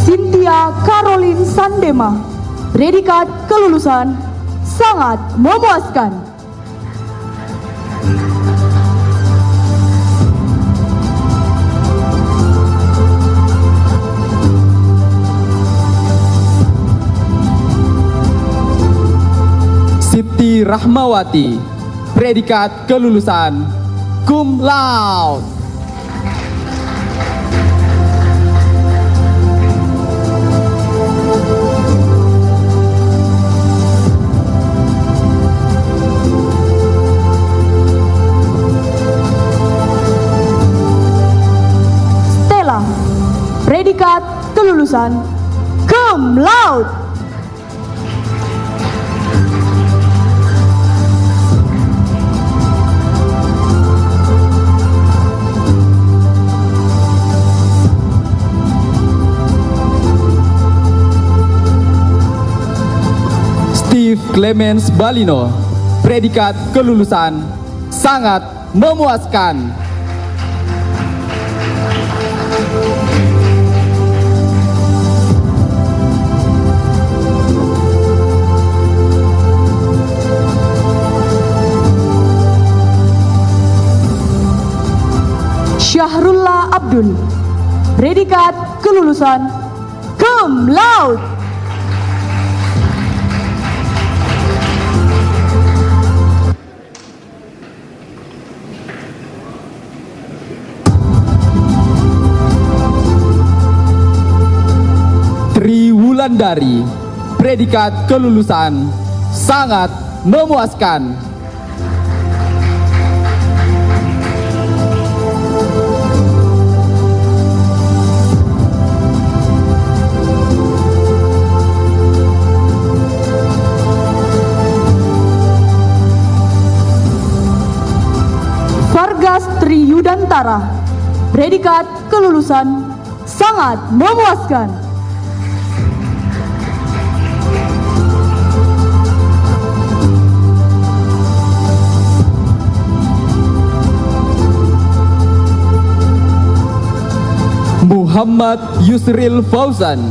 Cynthia Caroline Sandema, predikat kelulusan sangat memuaskan. Siti Rahmawati, predikat kelulusan cum laude. Predikat kelulusan cum Cum laude. Steve Clemens Balino, predikat kelulusan sangat memuaskan. Syahrullah Abdul, predikat kelulusan Cum laude. Tri Wulandari, predikat kelulusan sangat memuaskan. Vargas Tri Yudantara, predikat kelulusan sangat memuaskan. Muhammad Yusril Fauzan,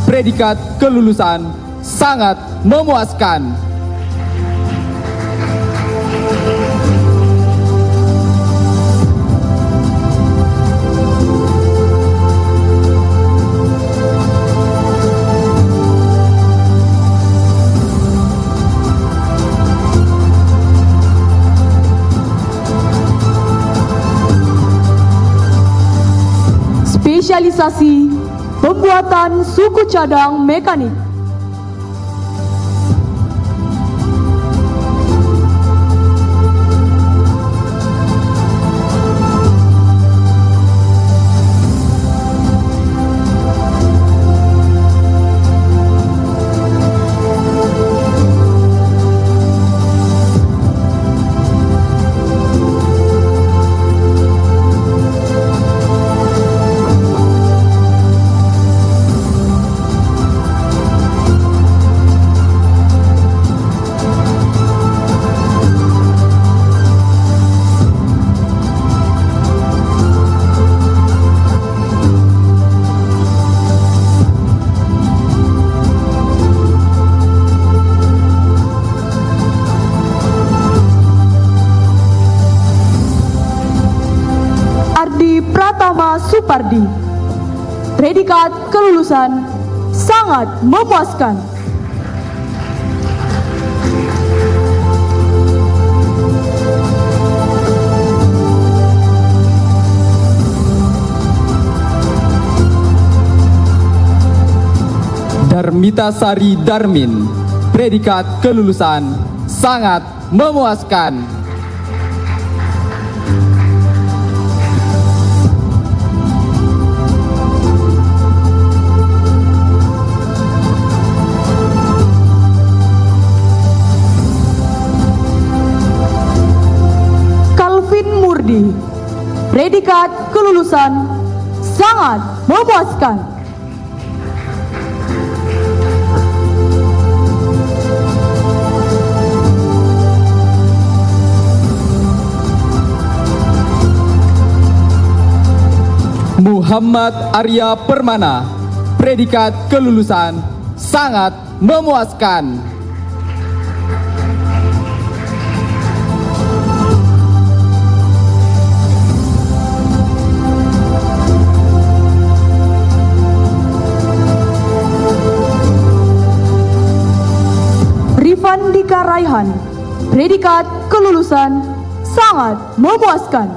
predikat kelulusan sangat memuaskan. Spesialisasi pembuatan suku cadang mekanik. Pratama Supardi, predikat kelulusan sangat memuaskan. Darmita Sari Darmin, predikat kelulusan sangat memuaskan. Predikat kelulusan sangat memuaskan. Muhammad Arya Permana, predikat kelulusan sangat memuaskan. Rifandika Raihan, predikat kelulusan sangat memuaskan.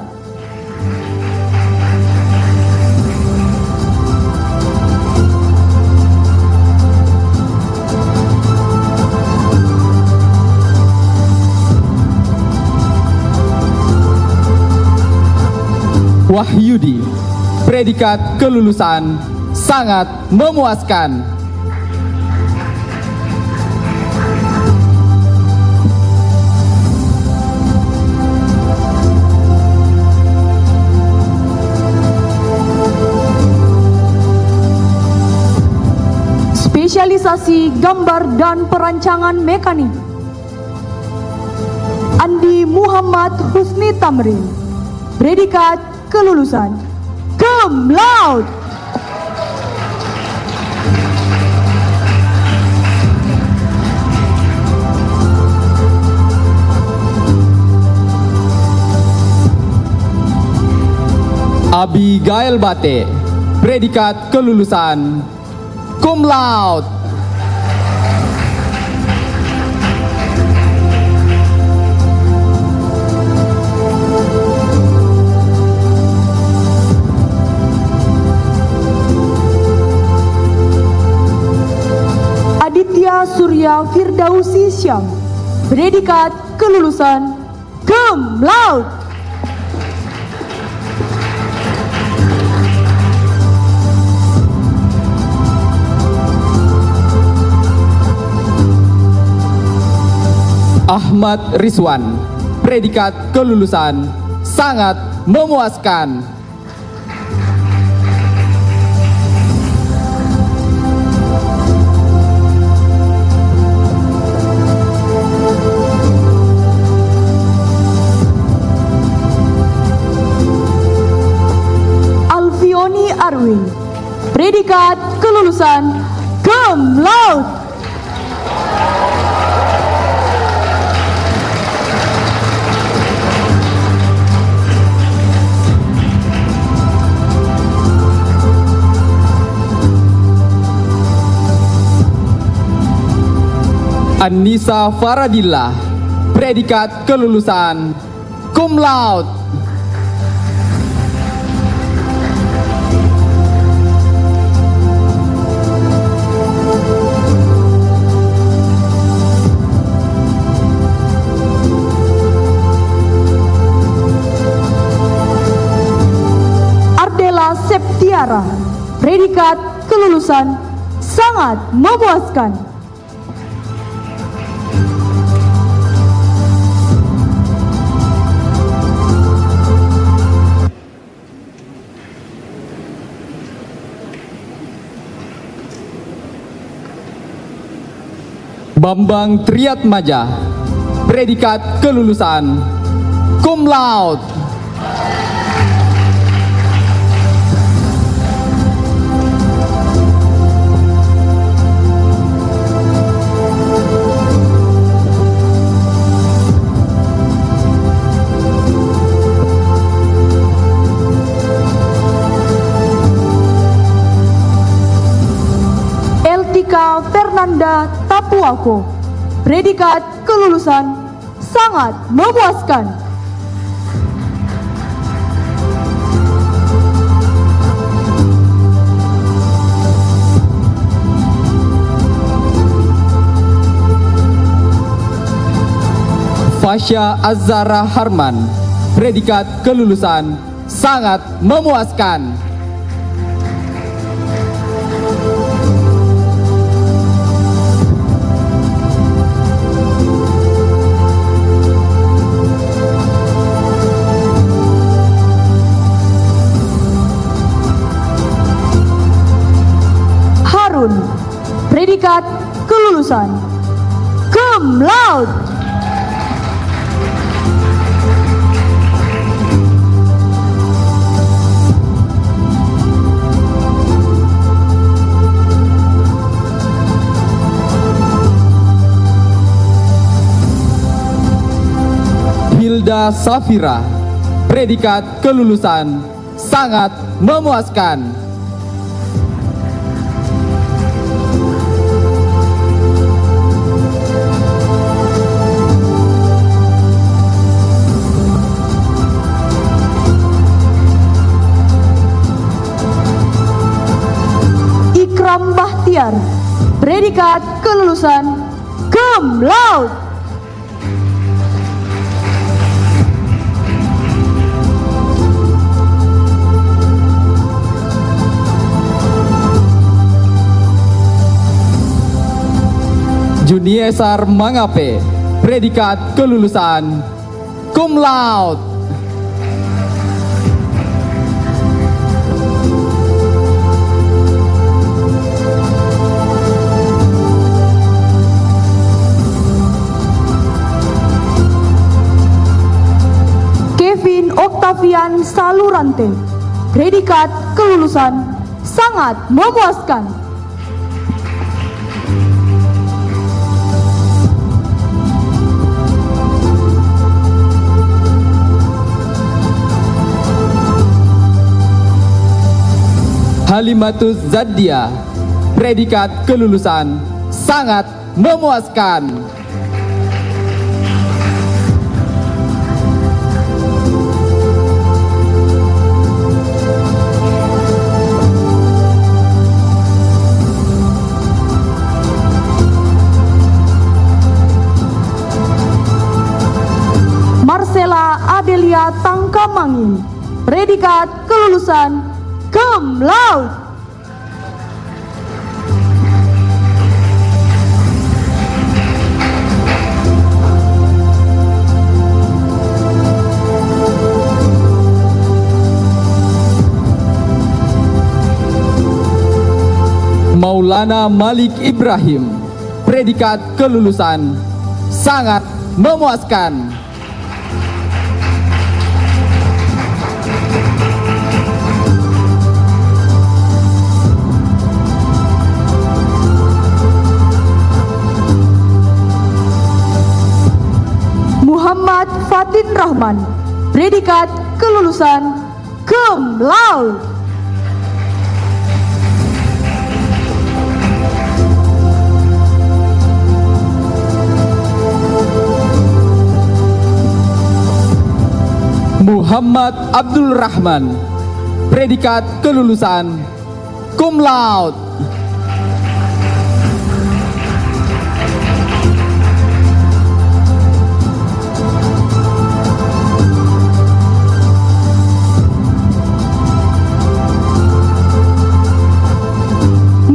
Wahyudi, predikat kelulusan sangat memuaskan. spesialisasi gambar dan perancangan mekanik. Andi Muhammad Husni Tamrin, predikat kelulusan cum laude. Abigail Bate, predikat kelulusan cum laude. Aditya Surya Firdausi Syam, predikat kelulusan cum laude. Ahmad Rizwan, predikat kelulusan sangat memuaskan. Alfioni Arwin, predikat kelulusan cum laude. Anissa Faradillah, predikat kelulusan cum laude. Ardela Septiara, predikat kelulusan sangat memuaskan. Bambang Triatmaja, predikat kelulusan cum laude. Eltika Fernanda Tapuako, predikat kelulusan sangat memuaskan. Fasya Azara Harman, predikat kelulusan sangat memuaskan. Harun, predikat kelulusan cum laude. Hilda Safira, predikat kelulusan sangat memuaskan. Ikram Bahtiar, predikat kelulusan cum laude. Juniesar Mangape, predikat kelulusan cum laude. Laurante. Predikat kelulusan sangat memuaskan. Halimatus Zadia. Predikat kelulusan sangat memuaskan. Marcella Adelia Tangkamangin. Predikat kelulusan cum laude. Maulana Malik Ibrahim. Predikat kelulusan sangat memuaskan. Muhammad Fatin Rahman. Predikat kelulusan cum laude. Muhammad Abdul Rahman. Predikat kelulusan cum laude.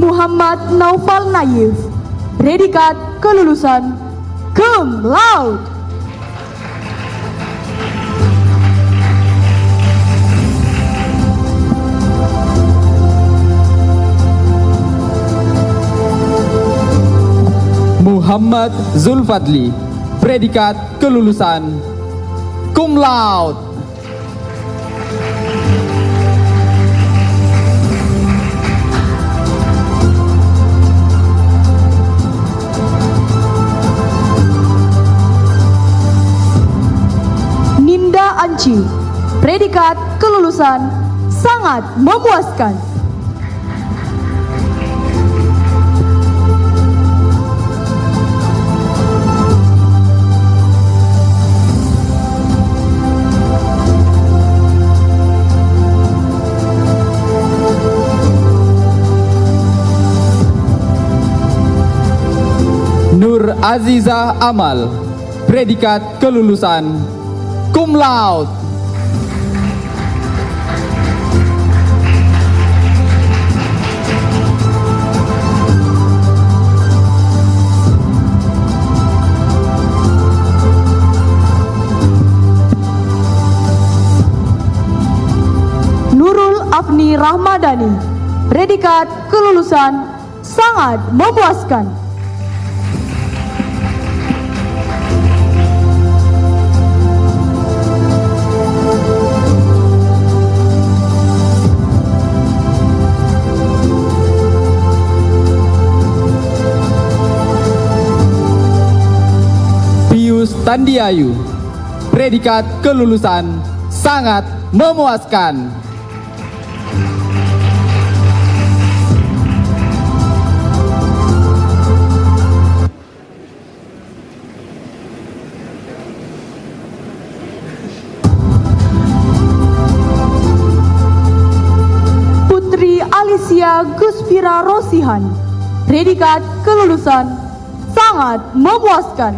Muhammad Naufal Naif. Predikat kelulusan cum laude. Muhammad Zulfadli. Predikat kelulusan cum laude. Ninda Anci. Predikat kelulusan sangat memuaskan. Nur Azizah Amal. Predikat kelulusan cum laude. Nurul Afni Rahmadani. Predikat kelulusan sangat memuaskan. Pius Tandiayu. Predikat kelulusan sangat memuaskan. Putri Alicia Guspira Rosihan. Predikat kelulusan sangat memuaskan.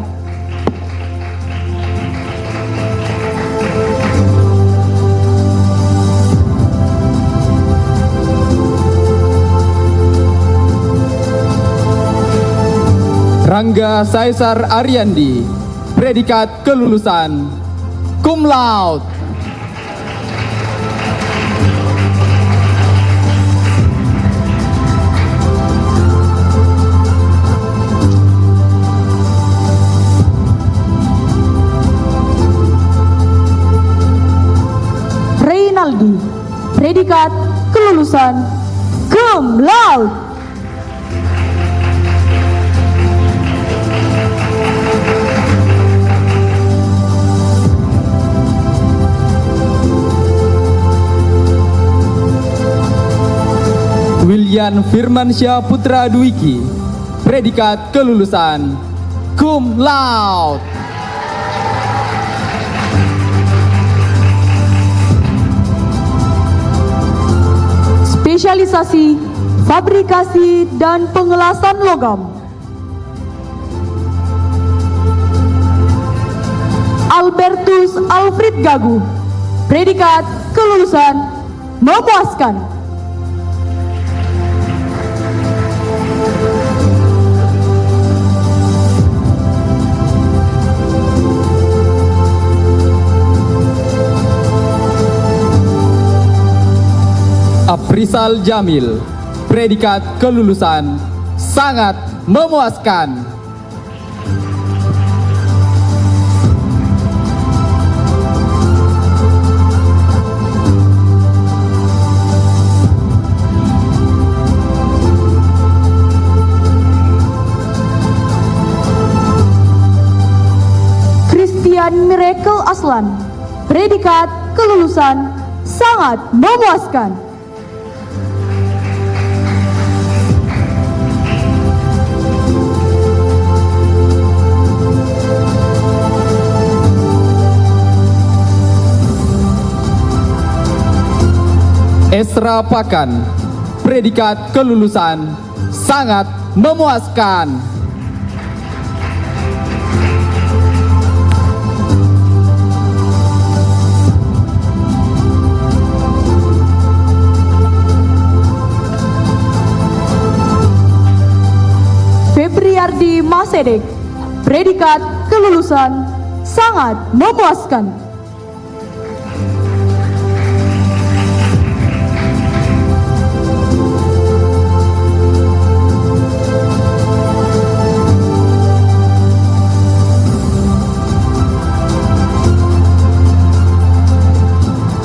Rangga Saisar Ariandi. Predikat kelulusan cum laude. Reynaldi. predikat kelulusan cum laude. William Firmansyah Putra Dwiki, predikat kelulusan cum laude. Spesialisasi fabrikasi dan pengelasan logam. Albertus Alfred Gagu, predikat kelulusan memuaskan. Aprisal Jamil, predikat kelulusan sangat memuaskan. Christian Miracle Aslan, predikat kelulusan sangat memuaskan. Esra Pakan, predikat kelulusan sangat memuaskan. Febriardi Masedek, predikat kelulusan sangat memuaskan.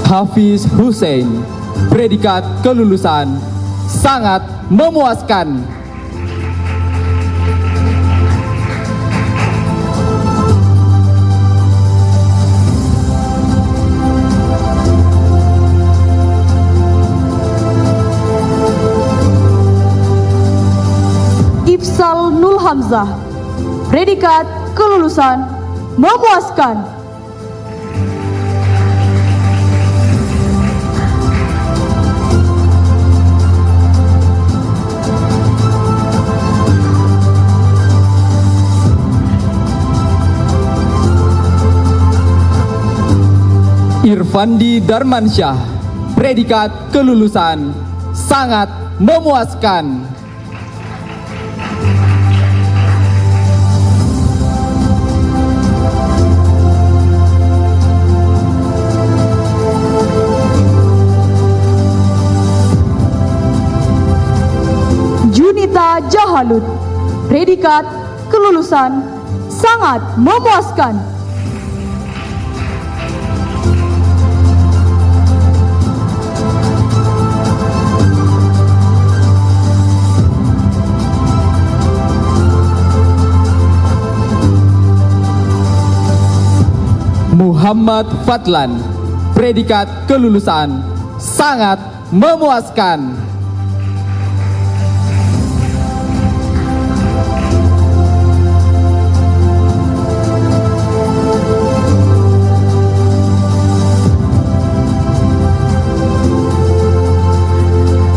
Hafiz Hussein, predikat kelulusan sangat memuaskan. Ifsal Nul Hamzah, predikat kelulusan memuaskan. Irfandi Darmansyah, predikat kelulusan sangat memuaskan. Junita Jahalut, predikat kelulusan sangat memuaskan. Muhammad Fadlan, predikat kelulusan sangat memuaskan.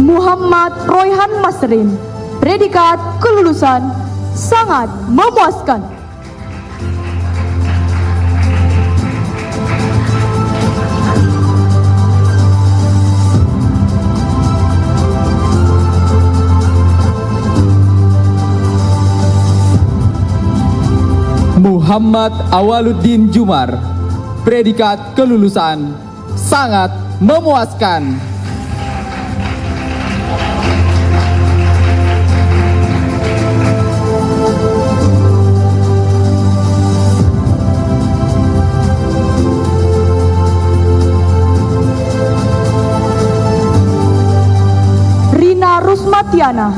Muhammad Royhan Masrin, predikat kelulusan sangat memuaskan. Muhammad Awaluddin Jumar, predikat kelulusan sangat memuaskan. Tatiana.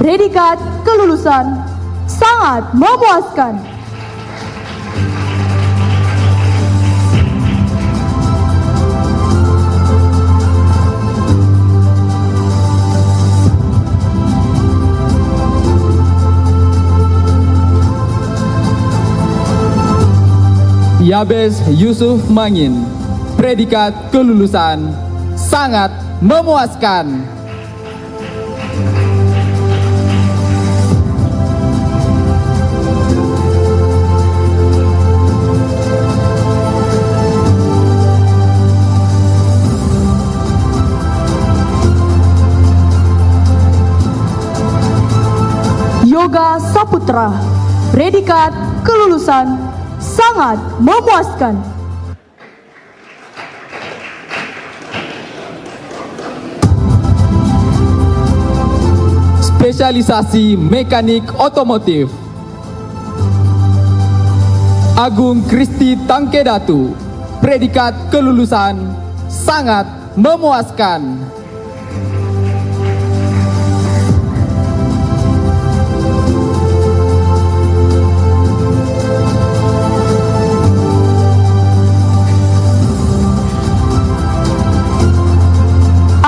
Predikat kelulusan sangat memuaskan. Yabes Yusuf Mangin. Predikat kelulusan sangat memuaskan. Yoga Saputra. Predikat kelulusan sangat memuaskan. Spesialisasi mekanik otomotif. Agung Kristi Tangkedatu. Predikat kelulusan sangat memuaskan.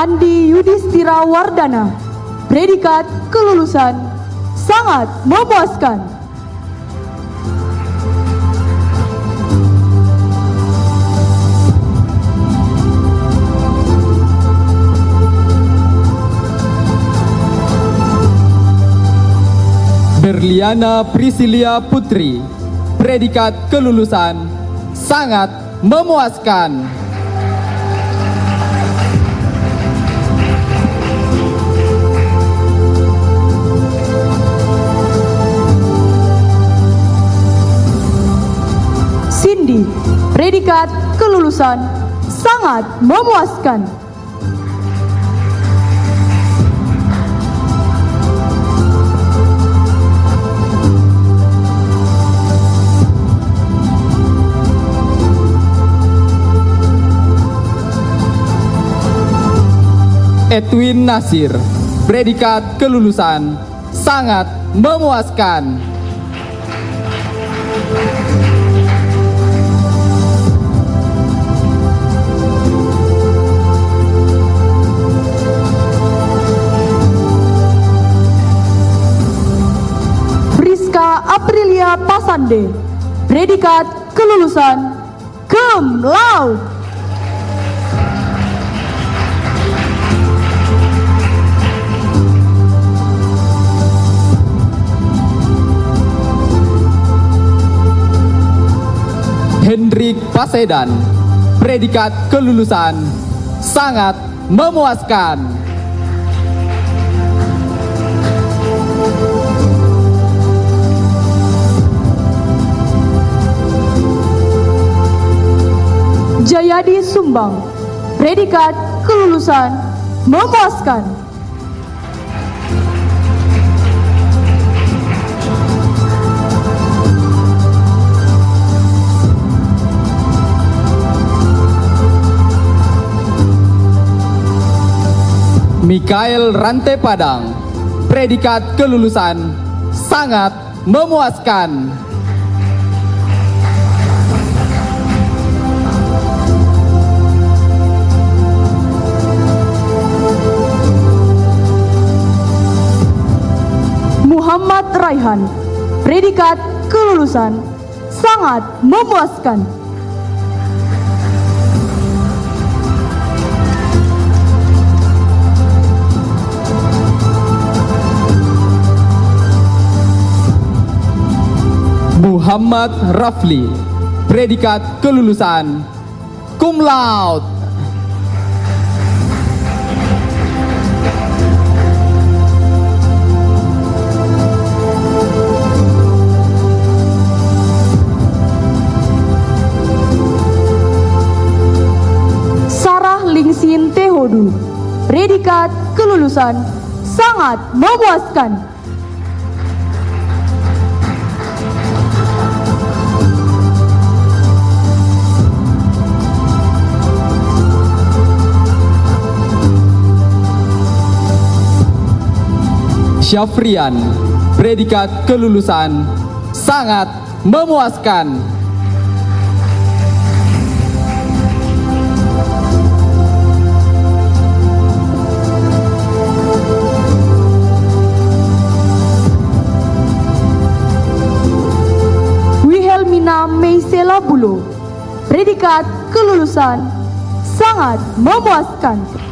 Andi Yudhistira Wardana. Predikat kelulusan sangat memuaskan. Berliana Priscilia Putri. Predikat kelulusan sangat memuaskan. Cindy. Predikat kelulusan sangat memuaskan. Edwin Nasir. Predikat kelulusan sangat memuaskan. Friska Aprilia Pasande. Predikat kelulusan cum laude. Hendrik Pasedan. Predikat kelulusan sangat memuaskan. Jayadi Sumbang. Predikat kelulusan memuaskan. Mikael Rante Padang. Predikat kelulusan sangat memuaskan. Muhammad Raihan. Predikat kelulusan sangat memuaskan. Muhammad Rafli. Predikat kelulusan cum laude. Sarah Lingsin Tehodu. Predikat kelulusan sangat memuaskan. Syafrian, predikat kelulusan sangat memuaskan. Wilhelmina Meisela Bulo, predikat kelulusan sangat memuaskan.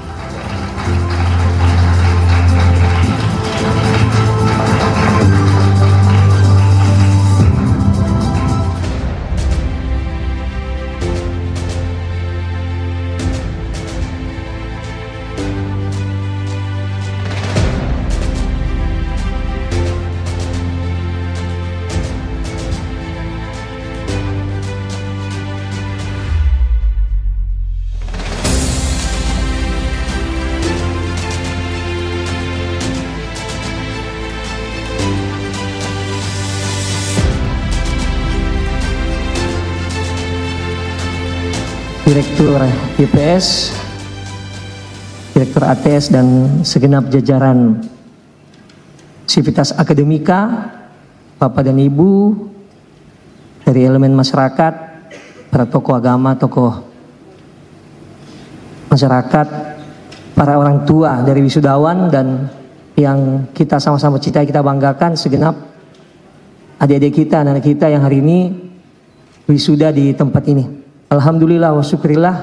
Direktur IPS, Direktur ATS dan segenap jajaran Sivitas Akademika, Bapak dan Ibu dari elemen masyarakat, para tokoh agama, tokoh masyarakat, para orang tua dari wisudawan dan yang kita sama-sama cintai, kita banggakan segenap adik-adik kita, anak-anak kita yang hari ini wisuda di tempat ini. Alhamdulillah wa syukurillah,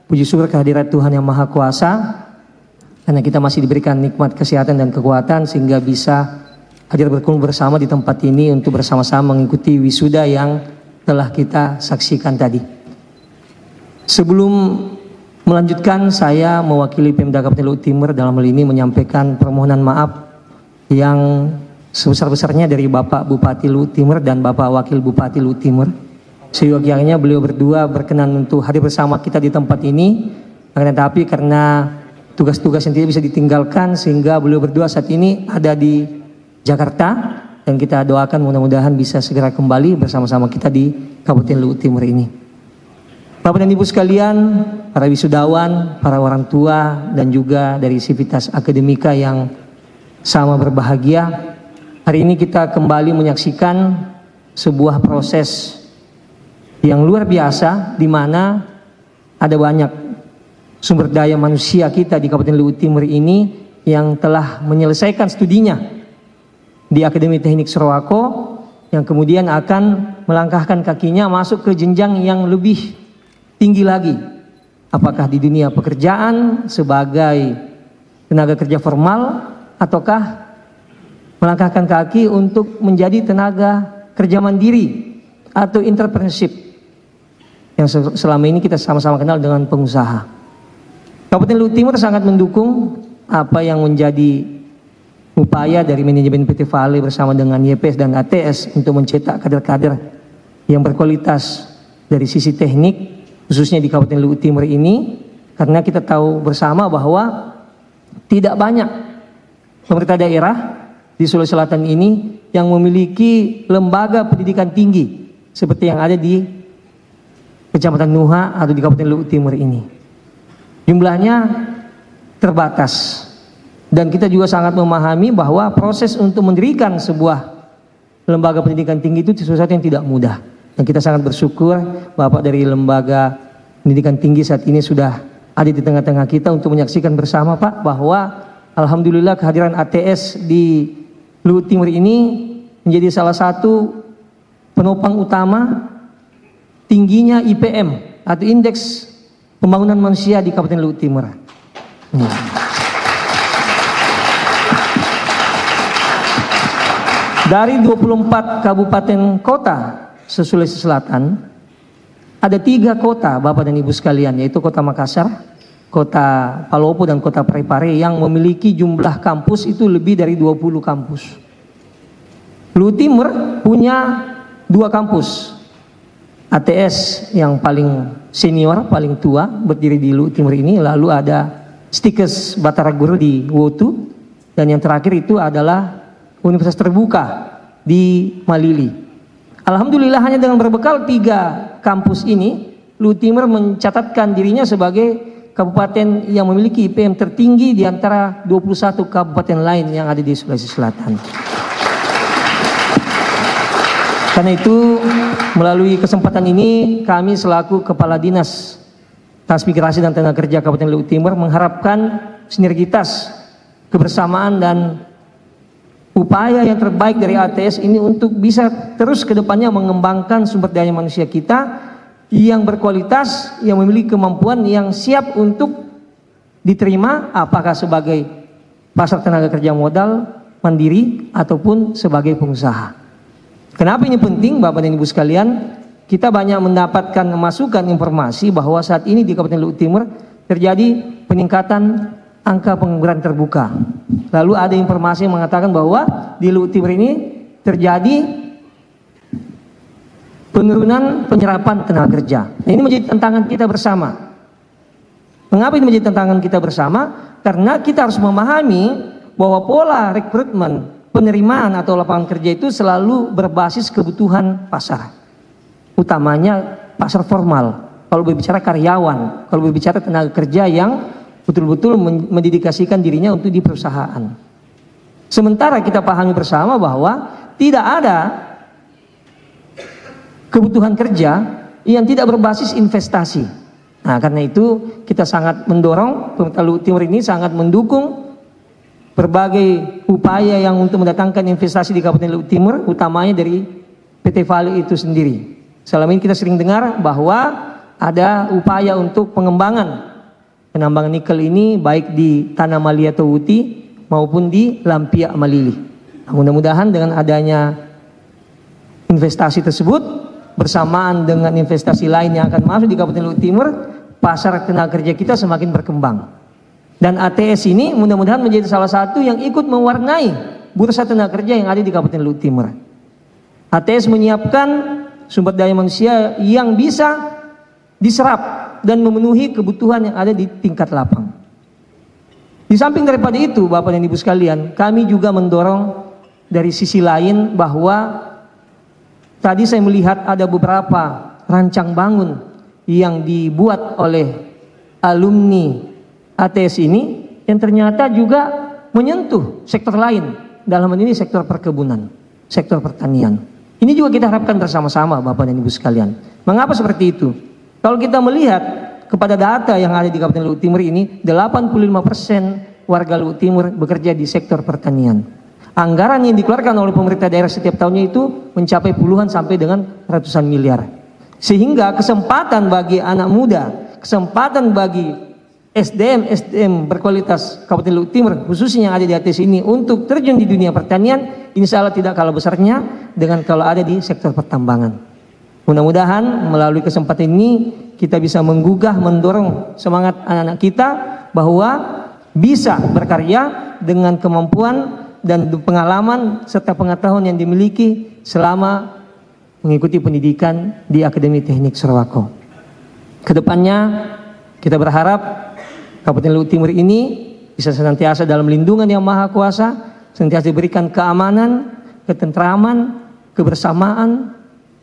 puji syukur kehadirat Tuhan yang Maha Kuasa, karena kita masih diberikan nikmat kesehatan dan kekuatan sehingga bisa hadir berkumpul bersama di tempat ini untuk bersama-sama mengikuti wisuda yang telah kita saksikan tadi. Sebelum melanjutkan, saya mewakili Pemda Kabupaten Luhut Timur dalam hal ini menyampaikan permohonan maaf yang sebesar-besarnya dari Bapak Bupati Luhut Timur dan Bapak Wakil Bupati Luhut Timur. Seyogyanya beliau berdua berkenan untuk hadir bersama kita di tempat ini, tapi karena tugas-tugas yang tidak bisa ditinggalkan sehingga beliau berdua saat ini ada di Jakarta, dan kita doakan mudah-mudahan bisa segera kembali bersama-sama kita di Kabupaten Luhut Timur ini. Bapak dan Ibu sekalian, para wisudawan, para orang tua dan juga dari Sivitas Akademika yang sama berbahagia, hari ini kita kembali menyaksikan sebuah proses yang luar biasa di mana ada banyak sumber daya manusia kita di Kabupaten Luhut Timur ini yang telah menyelesaikan studinya di Akademi Teknik Sorowako, yang kemudian akan melangkahkan kakinya masuk ke jenjang yang lebih tinggi lagi, apakah di dunia pekerjaan sebagai tenaga kerja formal ataukah melangkahkan kaki untuk menjadi tenaga kerja mandiri atau entrepreneurship yang selama ini kita sama-sama kenal dengan pengusaha. Kabupaten Luhut Timur sangat mendukung apa yang menjadi upaya dari manajemen PT Vale bersama dengan YPS dan ATS untuk mencetak kader-kader yang berkualitas dari sisi teknik, khususnya di Kabupaten Luhut Timur ini, karena kita tahu bersama bahwa tidak banyak pemerintah daerah di Sulawesi Selatan ini yang memiliki lembaga pendidikan tinggi seperti yang ada di Kecamatan Nuha atau di Kabupaten Luhut Timur ini. Jumlahnya terbatas, dan kita juga sangat memahami bahwa proses untuk mendirikan sebuah lembaga pendidikan tinggi itu sesuatu yang tidak mudah. Dan kita sangat bersyukur Bapak dari lembaga pendidikan tinggi saat ini sudah ada di tengah-tengah kita untuk menyaksikan bersama Pak bahwa alhamdulillah kehadiran ATS di Luhut Timur ini menjadi salah satu penopang utama tingginya IPM atau Indeks Pembangunan Manusia di Kabupaten Luhut Timur. Dari 24 kabupaten kota se-Sulawesi Selatan, ada 3 kota Bapak dan Ibu sekalian, yaitu Kota Makassar, Kota Palopo dan Kota Parepare yang memiliki jumlah kampus itu lebih dari 20 kampus. Luhut Timur punya 2 kampus. ATS yang paling senior, paling tua berdiri di Luhut Timur ini, lalu ada Stikes Batara Guru di Wotu, dan yang terakhir itu adalah Universitas Terbuka di Malili. Alhamdulillah hanya dengan berbekal 3 kampus ini, Luhut Timur mencatatkan dirinya sebagai kabupaten yang memiliki IPM tertinggi di antara 21 kabupaten lain yang ada di Sulawesi Selatan. Karena itu, melalui kesempatan ini, kami selaku Kepala Dinas Transmigrasi dan Tenaga Kerja Kabupaten Luwu Timur mengharapkan sinergitas, kebersamaan, dan upaya yang terbaik dari ATS ini untuk bisa terus ke depannya mengembangkan sumber daya manusia kita yang berkualitas, yang memiliki kemampuan, yang siap untuk diterima apakah sebagai pasar tenaga kerja modal mandiri ataupun sebagai pengusaha. Kenapa ini penting, Bapak dan Ibu sekalian? Kita banyak mendapatkan masukan informasi bahwa saat ini di Kabupaten Luwu Timur terjadi peningkatan angka pengangguran terbuka. Lalu ada informasi yang mengatakan bahwa di Luwu Timur ini terjadi penurunan penyerapan tenaga kerja. Nah, ini menjadi tantangan kita bersama. Mengapa ini menjadi tantangan kita bersama? Karena kita harus memahami bahwa pola rekrutmen, penerimaan atau lapangan kerja itu selalu berbasis kebutuhan pasar, utamanya pasar formal. Kalau berbicara karyawan, kalau berbicara tenaga kerja yang betul-betul mendedikasikan dirinya untuk di perusahaan. Sementara kita pahami bersama bahwa tidak ada kebutuhan kerja yang tidak berbasis investasi. Nah, karena itu kita sangat mendorong, pemerintah Luwu Timur ini sangat mendukung berbagai upaya yang untuk mendatangkan investasi di Kabupaten Luwu Timur, utamanya dari PT Vale itu sendiri. Selama ini kita sering dengar bahwa ada upaya untuk pengembangan penambangan nikel ini baik di Tanah Malia Towuti maupun di Lampia Malili. Nah, mudah-mudahan dengan adanya investasi tersebut bersamaan dengan investasi lain yang akan masuk di Kabupaten Luwu Timur, pasar tenaga kerja kita semakin berkembang. Dan ATS ini mudah-mudahan menjadi salah satu yang ikut mewarnai bursa tenaga kerja yang ada di Kabupaten Luwu Timur. ATS menyiapkan sumber daya manusia yang bisa diserap dan memenuhi kebutuhan yang ada di tingkat lapang. Di samping daripada itu, Bapak dan Ibu sekalian, kami juga mendorong dari sisi lain bahwa tadi saya melihat ada beberapa rancang bangun yang dibuat oleh alumni ATS ini yang ternyata juga menyentuh sektor lain, dalam hal ini sektor perkebunan, sektor pertanian. Ini juga kita harapkan bersama-sama Bapak dan Ibu sekalian. Mengapa seperti itu? Kalau kita melihat kepada data yang ada di Kabupaten Luwu Timur ini, 85% warga Luwu Timur bekerja di sektor pertanian. Anggaran yang dikeluarkan oleh pemerintah daerah setiap tahunnya itu mencapai puluhan sampai dengan ratusan miliar. Sehingga kesempatan bagi anak muda, kesempatan bagi SDM berkualitas Kabupaten Luwu Timur khususnya yang ada di ATS ini untuk terjun di dunia pertanian, insya Allah tidak kalah besarnya dengan kalau ada di sektor pertambangan. Mudah-mudahan melalui kesempatan ini kita bisa menggugah, mendorong semangat anak-anak kita bahwa bisa berkarya dengan kemampuan dan pengalaman serta pengetahuan yang dimiliki selama mengikuti pendidikan di Akademi Teknik Sorowako. Kedepannya kita berharap Kabupaten Luwu Timur ini bisa senantiasa dalam lindungan yang maha kuasa, senantiasa diberikan keamanan, ketentraman, kebersamaan,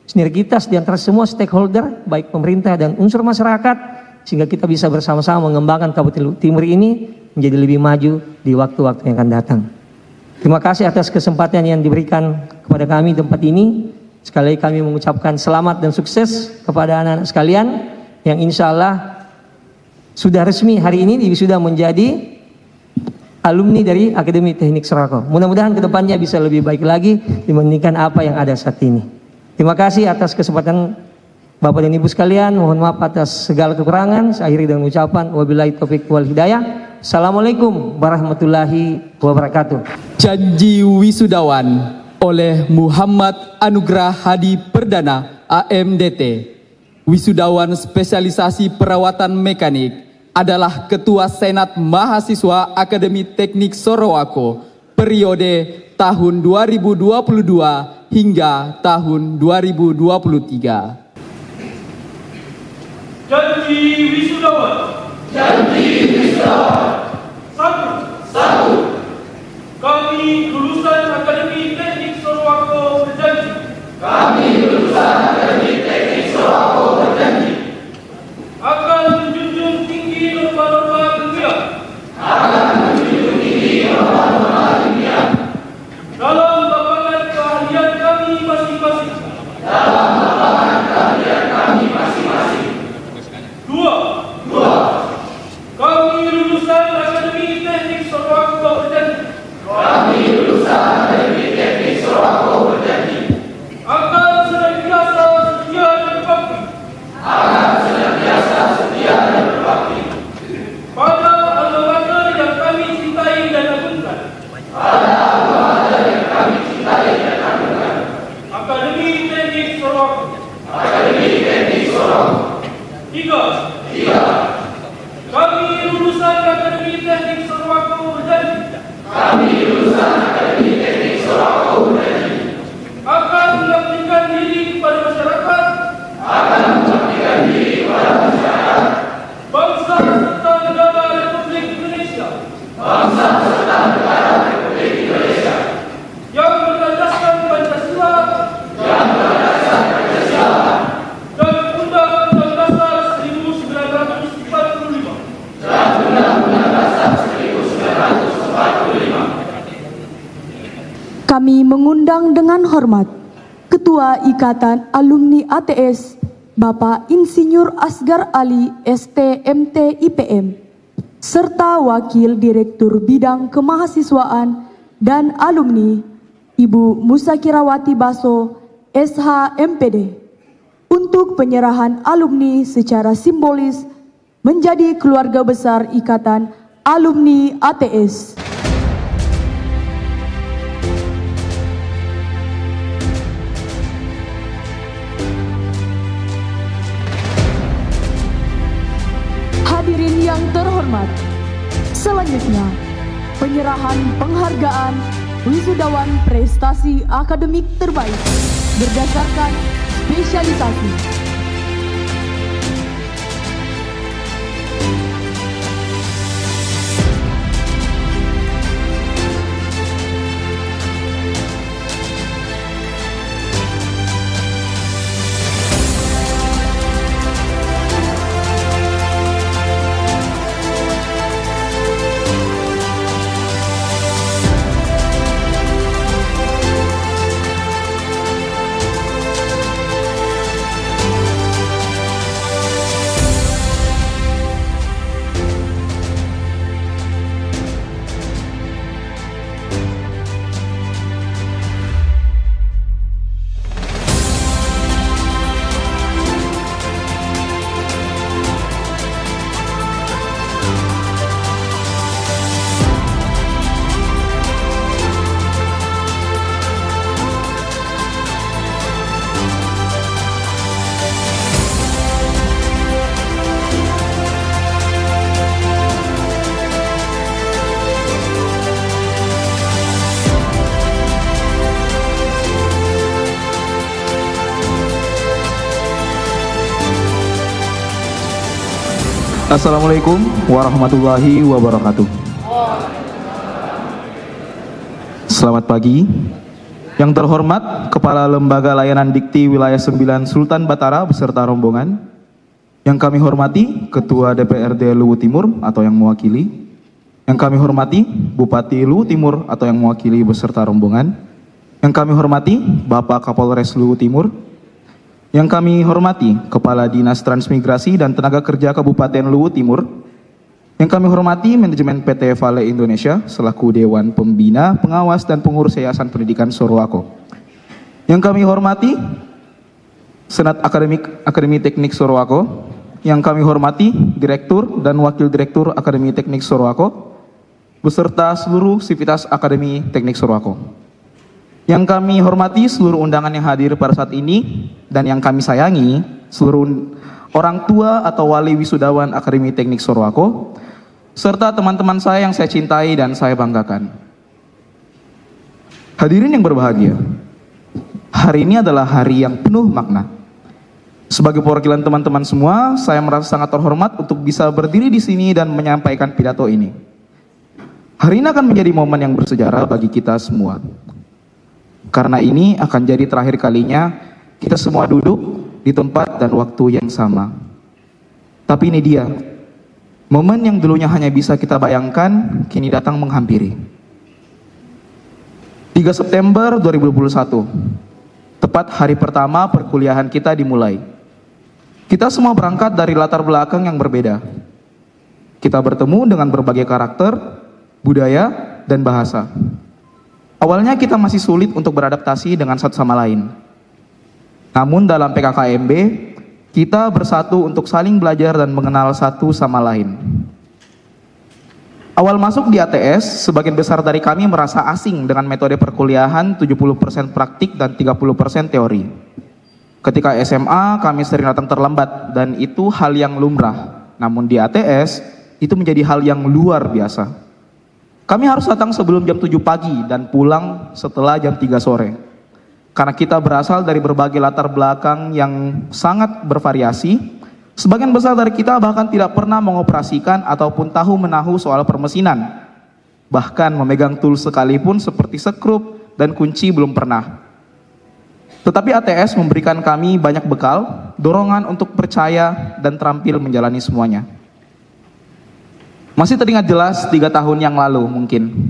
sinergitas di antara semua stakeholder, baik pemerintah dan unsur masyarakat, sehingga kita bisa bersama-sama mengembangkan Kabupaten Luwu Timur ini menjadi lebih maju di waktu-waktu yang akan datang. Terima kasih atas kesempatan yang diberikan kepada kami di tempat ini. Sekali lagi kami mengucapkan selamat dan sukses kepada anak-anak sekalian yang insya Allah sudah resmi hari ini sudah menjadi alumni dari Akademi Teknik Sorowako. Mudah-mudahan kedepannya bisa lebih baik lagi dibandingkan apa yang ada saat ini. Terima kasih atas kesempatan Bapak dan Ibu sekalian. Mohon maaf atas segala kekurangan. Saya akhiri dengan ucapan wabillahi taufiq wal hidayah. Assalamualaikum warahmatullahi wabarakatuh. Janji wisudawan oleh Muhammad Anugrah Hadi Perdana AMDT. Wisudawan spesialisasi perawatan mekanik adalah Ketua Senat Mahasiswa Akademi Teknik Sorowako periode tahun 2022 hingga tahun 2023. Janji wisudawan. Janji wisudawan. Satu. Kami lulusan Akademi Teknik Sorowako berjanji. Akan menjunjung tinggi norma masing-masing. 2. Kami lulusan Akademi Teknik Sorowako berjanji. Akan senantiasa setia dan berbakti. Pada anggota yang kami cintai dan agungkan. Akademi Teknik Sorowako. 3. Kami lulusan Akademi Teknik Sorowako berjanji. Akan mengabdikan diri kepada masyarakat. Bangsa serta negara Republik Indonesia. Yang berlandaskan Pancasila. Dan Undang-Undang Dasar 1945. Kami mengundang dengan hormat Ketua Ikatan Alumni ATS Bapak Insinyur Asgar Ali STMT IPM serta Wakil Direktur Bidang Kemahasiswaan dan Alumni Ibu Musakirawati Baso SH MPD untuk penyerahan alumni secara simbolis menjadi keluarga besar Ikatan Alumni ATS. Hadirin yang terhormat, selanjutnya penyerahan penghargaan wisudawan prestasi akademik terbaik berdasarkan spesialisasi. Assalamualaikum warahmatullahi wabarakatuh. Selamat pagi. Yang terhormat Kepala Lembaga Layanan Dikti Wilayah 9 Sultan Batara beserta rombongan. Yang kami hormati Ketua DPRD Luwu Timur atau yang mewakili. Yang kami hormati Bupati Luwu Timur atau yang mewakili beserta rombongan. Yang kami hormati Bapak Kapolres Luwu Timur. Yang kami hormati Kepala Dinas Transmigrasi dan Tenaga Kerja Kabupaten Luwu Timur. Yang kami hormati Manajemen PT Vale Indonesia selaku Dewan Pembina, Pengawas dan Pengurus Yayasan Pendidikan Sorowako. Yang kami hormati Senat Akademi Teknik Sorowako. Yang kami hormati Direktur dan Wakil Direktur Akademi Teknik Sorowako beserta seluruh sivitas Akademi Teknik Sorowako. Yang kami hormati seluruh undangan yang hadir pada saat ini dan yang kami sayangi seluruh orang tua atau wali wisudawan Akademi Teknik Sorowako serta teman-teman saya yang saya cintai dan saya banggakan. Hadirin yang berbahagia, hari ini adalah hari yang penuh makna. Sebagai perwakilan teman-teman semua, saya merasa sangat terhormat untuk bisa berdiri di sini dan menyampaikan pidato ini. Hari ini akan menjadi momen yang bersejarah bagi kita semua. Karena ini akan jadi terakhir kalinya kita semua duduk di tempat dan waktu yang sama. Tapi ini dia, momen yang dulunya hanya bisa kita bayangkan, kini datang menghampiri. 3 September 2021, tepat hari pertama perkuliahan kita dimulai. Kita semua berangkat dari latar belakang yang berbeda. Kita bertemu dengan berbagai karakter, budaya, dan bahasa. Awalnya kita masih sulit untuk beradaptasi dengan satu sama lain. Namun dalam PKKMB, kita bersatu untuk saling belajar dan mengenal satu sama lain. Awal masuk di ATS, sebagian besar dari kami merasa asing dengan metode perkuliahan 70% praktik dan 30% teori. Ketika SMA, kami sering datang terlambat dan itu hal yang lumrah. Namun di ATS, itu menjadi hal yang luar biasa. Kami harus datang sebelum jam 7 pagi dan pulang setelah jam 3 sore. Karena kita berasal dari berbagai latar belakang yang sangat bervariasi, sebagian besar dari kita bahkan tidak pernah mengoperasikan ataupun tahu menahu soal permesinan. Bahkan memegang tools sekalipun seperti sekrup dan kunci belum pernah. Tetapi ATS memberikan kami banyak bekal, dorongan untuk percaya dan terampil menjalani semuanya. Masih teringat jelas 3 tahun yang lalu mungkin.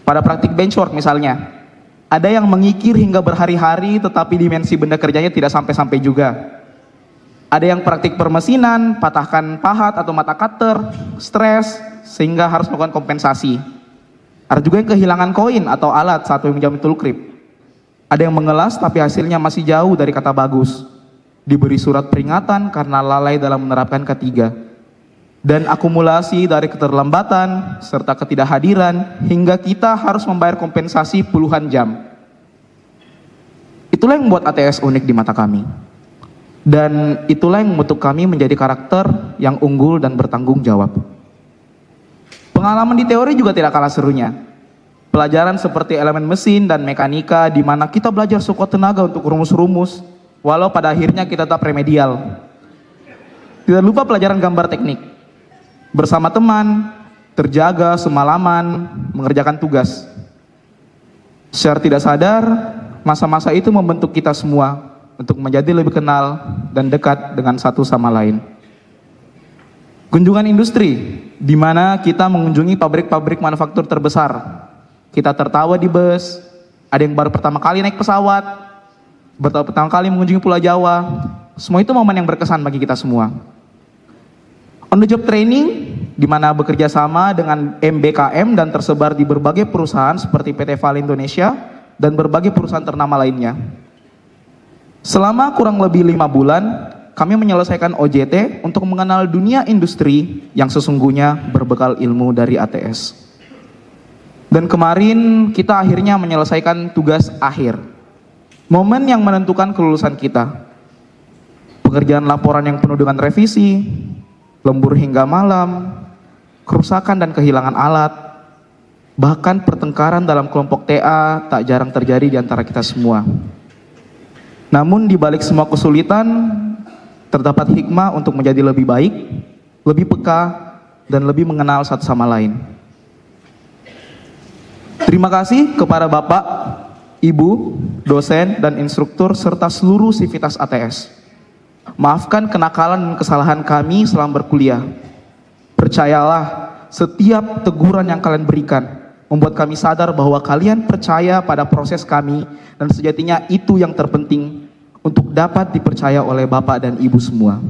Pada praktik benchwork misalnya, ada yang mengikir hingga berhari-hari tetapi dimensi benda kerjanya tidak sampai-sampai juga. Ada yang praktik permesinan, patahkan pahat atau mata cutter, stres, sehingga harus melakukan kompensasi. Ada juga yang kehilangan koin atau alat saat meminjam tool grip. Ada yang mengelas tapi hasilnya masih jauh dari kata bagus. Diberi surat peringatan karena lalai dalam menerapkan ketiga. Dan akumulasi dari keterlambatan serta ketidakhadiran hingga kita harus membayar kompensasi puluhan jam. Itulah yang membuat ATS unik di mata kami. Dan itulah yang membentuk kami menjadi karakter yang unggul dan bertanggung jawab. Pengalaman di teori juga tidak kalah serunya. Pelajaran seperti elemen mesin dan mekanika di mana kita belajar sekuat tenaga untuk rumus-rumus, walau pada akhirnya kita tetap remedial. Tidak lupa pelajaran gambar teknik. Bersama teman, terjaga semalaman, mengerjakan tugas. Secara tidak sadar, masa-masa itu membentuk kita semua untuk menjadi lebih kenal dan dekat dengan satu sama lain. Kunjungan industri, di mana kita mengunjungi pabrik-pabrik manufaktur terbesar. Kita tertawa di bus, ada yang baru pertama kali naik pesawat, baru pertama kali mengunjungi Pulau Jawa. Semua itu momen yang berkesan bagi kita semua. On the job training, di mana bekerja sama dengan MBKM dan tersebar di berbagai perusahaan seperti PT Vale Indonesia dan berbagai perusahaan ternama lainnya. Selama kurang lebih 5 bulan, kami menyelesaikan OJT untuk mengenal dunia industri yang sesungguhnya berbekal ilmu dari ATS. Dan kemarin kita akhirnya menyelesaikan tugas akhir. Momen yang menentukan kelulusan kita. Pengerjaan laporan yang penuh dengan revisi, lembur hingga malam, kerusakan dan kehilangan alat, bahkan pertengkaran dalam kelompok TA tak jarang terjadi di antara kita semua. Namun di balik semua kesulitan, terdapat hikmah untuk menjadi lebih baik, lebih peka, dan lebih mengenal satu sama lain. Terima kasih kepada Bapak, Ibu, dosen, dan instruktur, serta seluruh sivitas ATS. Maafkan kenakalan dan kesalahan kami selama berkuliah. Percayalah, setiap teguran yang kalian berikan membuat kami sadar bahwa kalian percaya pada proses kami dan sejatinya itu yang terpenting untuk dapat dipercaya oleh Bapak dan Ibu semua.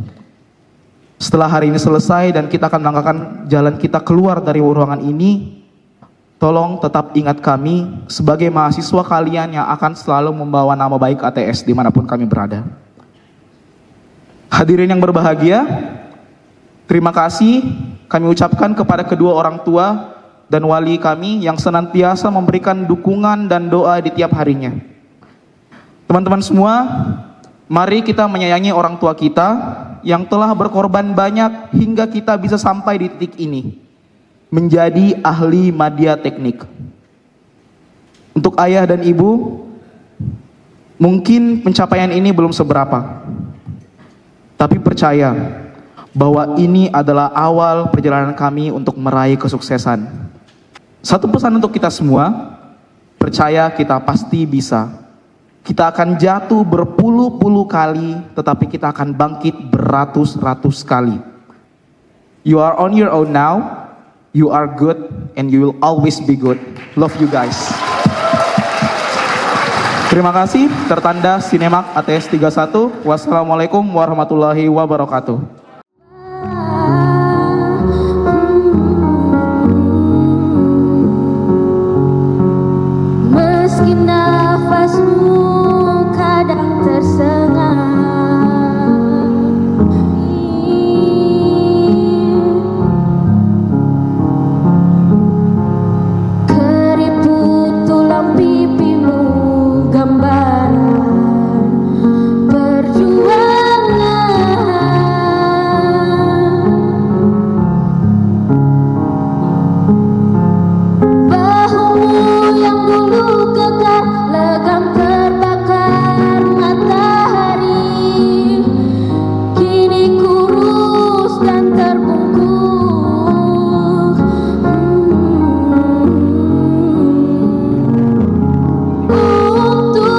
Setelah hari ini selesai dan kita akan melangkahkan jalan kita keluar dari ruangan ini, tolong tetap ingat kami sebagai mahasiswa kalian yang akan selalu membawa nama baik ATS dimanapun kami berada. Hadirin yang berbahagia, terima kasih kami ucapkan kepada kedua orang tua dan wali kami yang senantiasa memberikan dukungan dan doa di tiap harinya. Teman-teman semua, mari kita menyayangi orang tua kita yang telah berkorban banyak hingga kita bisa sampai di titik ini, menjadi ahli media teknik. Untuk ayah dan ibu, mungkin pencapaian ini belum seberapa. Tapi percaya bahwa ini adalah awal perjalanan kami untuk meraih kesuksesan. Satu pesan untuk kita semua, percaya kita pasti bisa. Kita akan jatuh berpuluh-puluh kali, tetapi kita akan bangkit beratus-ratus kali. You are on your own now, you are good, and you will always be good. Love you guys. Terima kasih, tertanda Sinemak ATS 31. Wassalamualaikum warahmatullahi wabarakatuh. Meski nafasmu kadang tersengat, keriput tulang pipimu gambaran perjuangan. Bahumu yang dulu kekar legam terbakar matahari, kini kurus dan terbungkuk. Untuk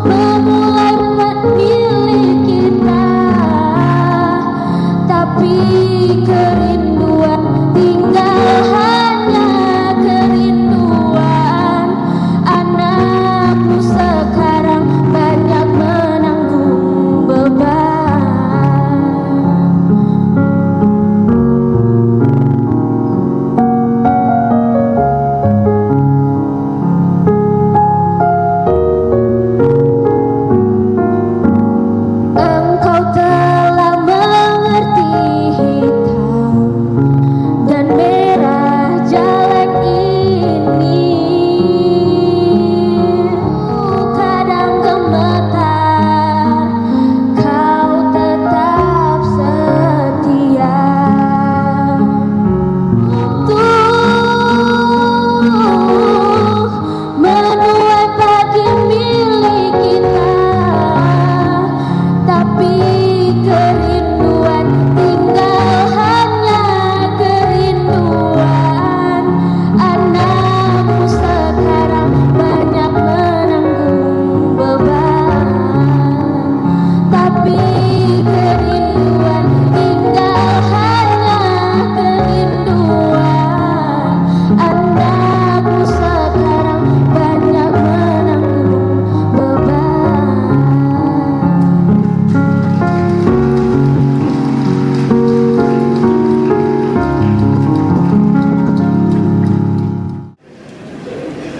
memulai milik kita, tapi kerinduan tinggal hanya kerinduan. Anakmu sekarang banyak menanggung beban. Engkau telah mengerti hitam dan merah jalek ini. Kadang gemetar, kau tetap setia. Untuk menuai pagi milik kita, tapi kerinduan tinggal hanya kerinduan. Anakmu sekarang banyak menanggung beban, tapi kerinduan tinggal hanya kerinduan. Anakmu sekarang banyak menanggung beban.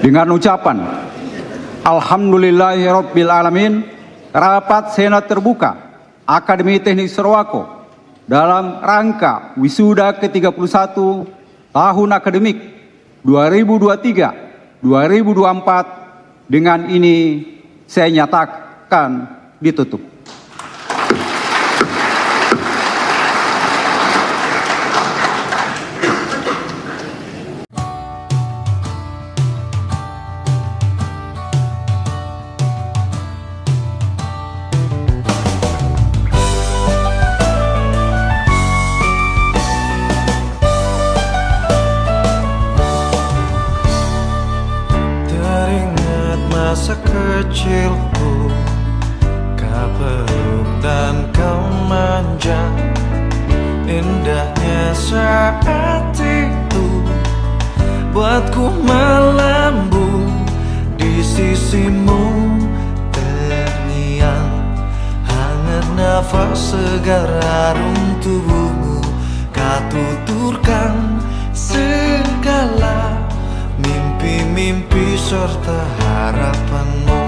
Dengan ucapan Alhamdulillahirabbil alamin, rapat Senat terbuka Akademi Teknik Sorowako dalam rangka wisuda ke-31 tahun akademik 2023-2024 dengan ini saya nyatakan ditutup. Teringat masa kecilku, kau peluk dan kau manja. Indahnya saat itu buatku melambung di sisimu. Terngiang hangat nafas segar harum tubuhmu, kau tuturkan segala mimpi-mimpi serta harapanmu.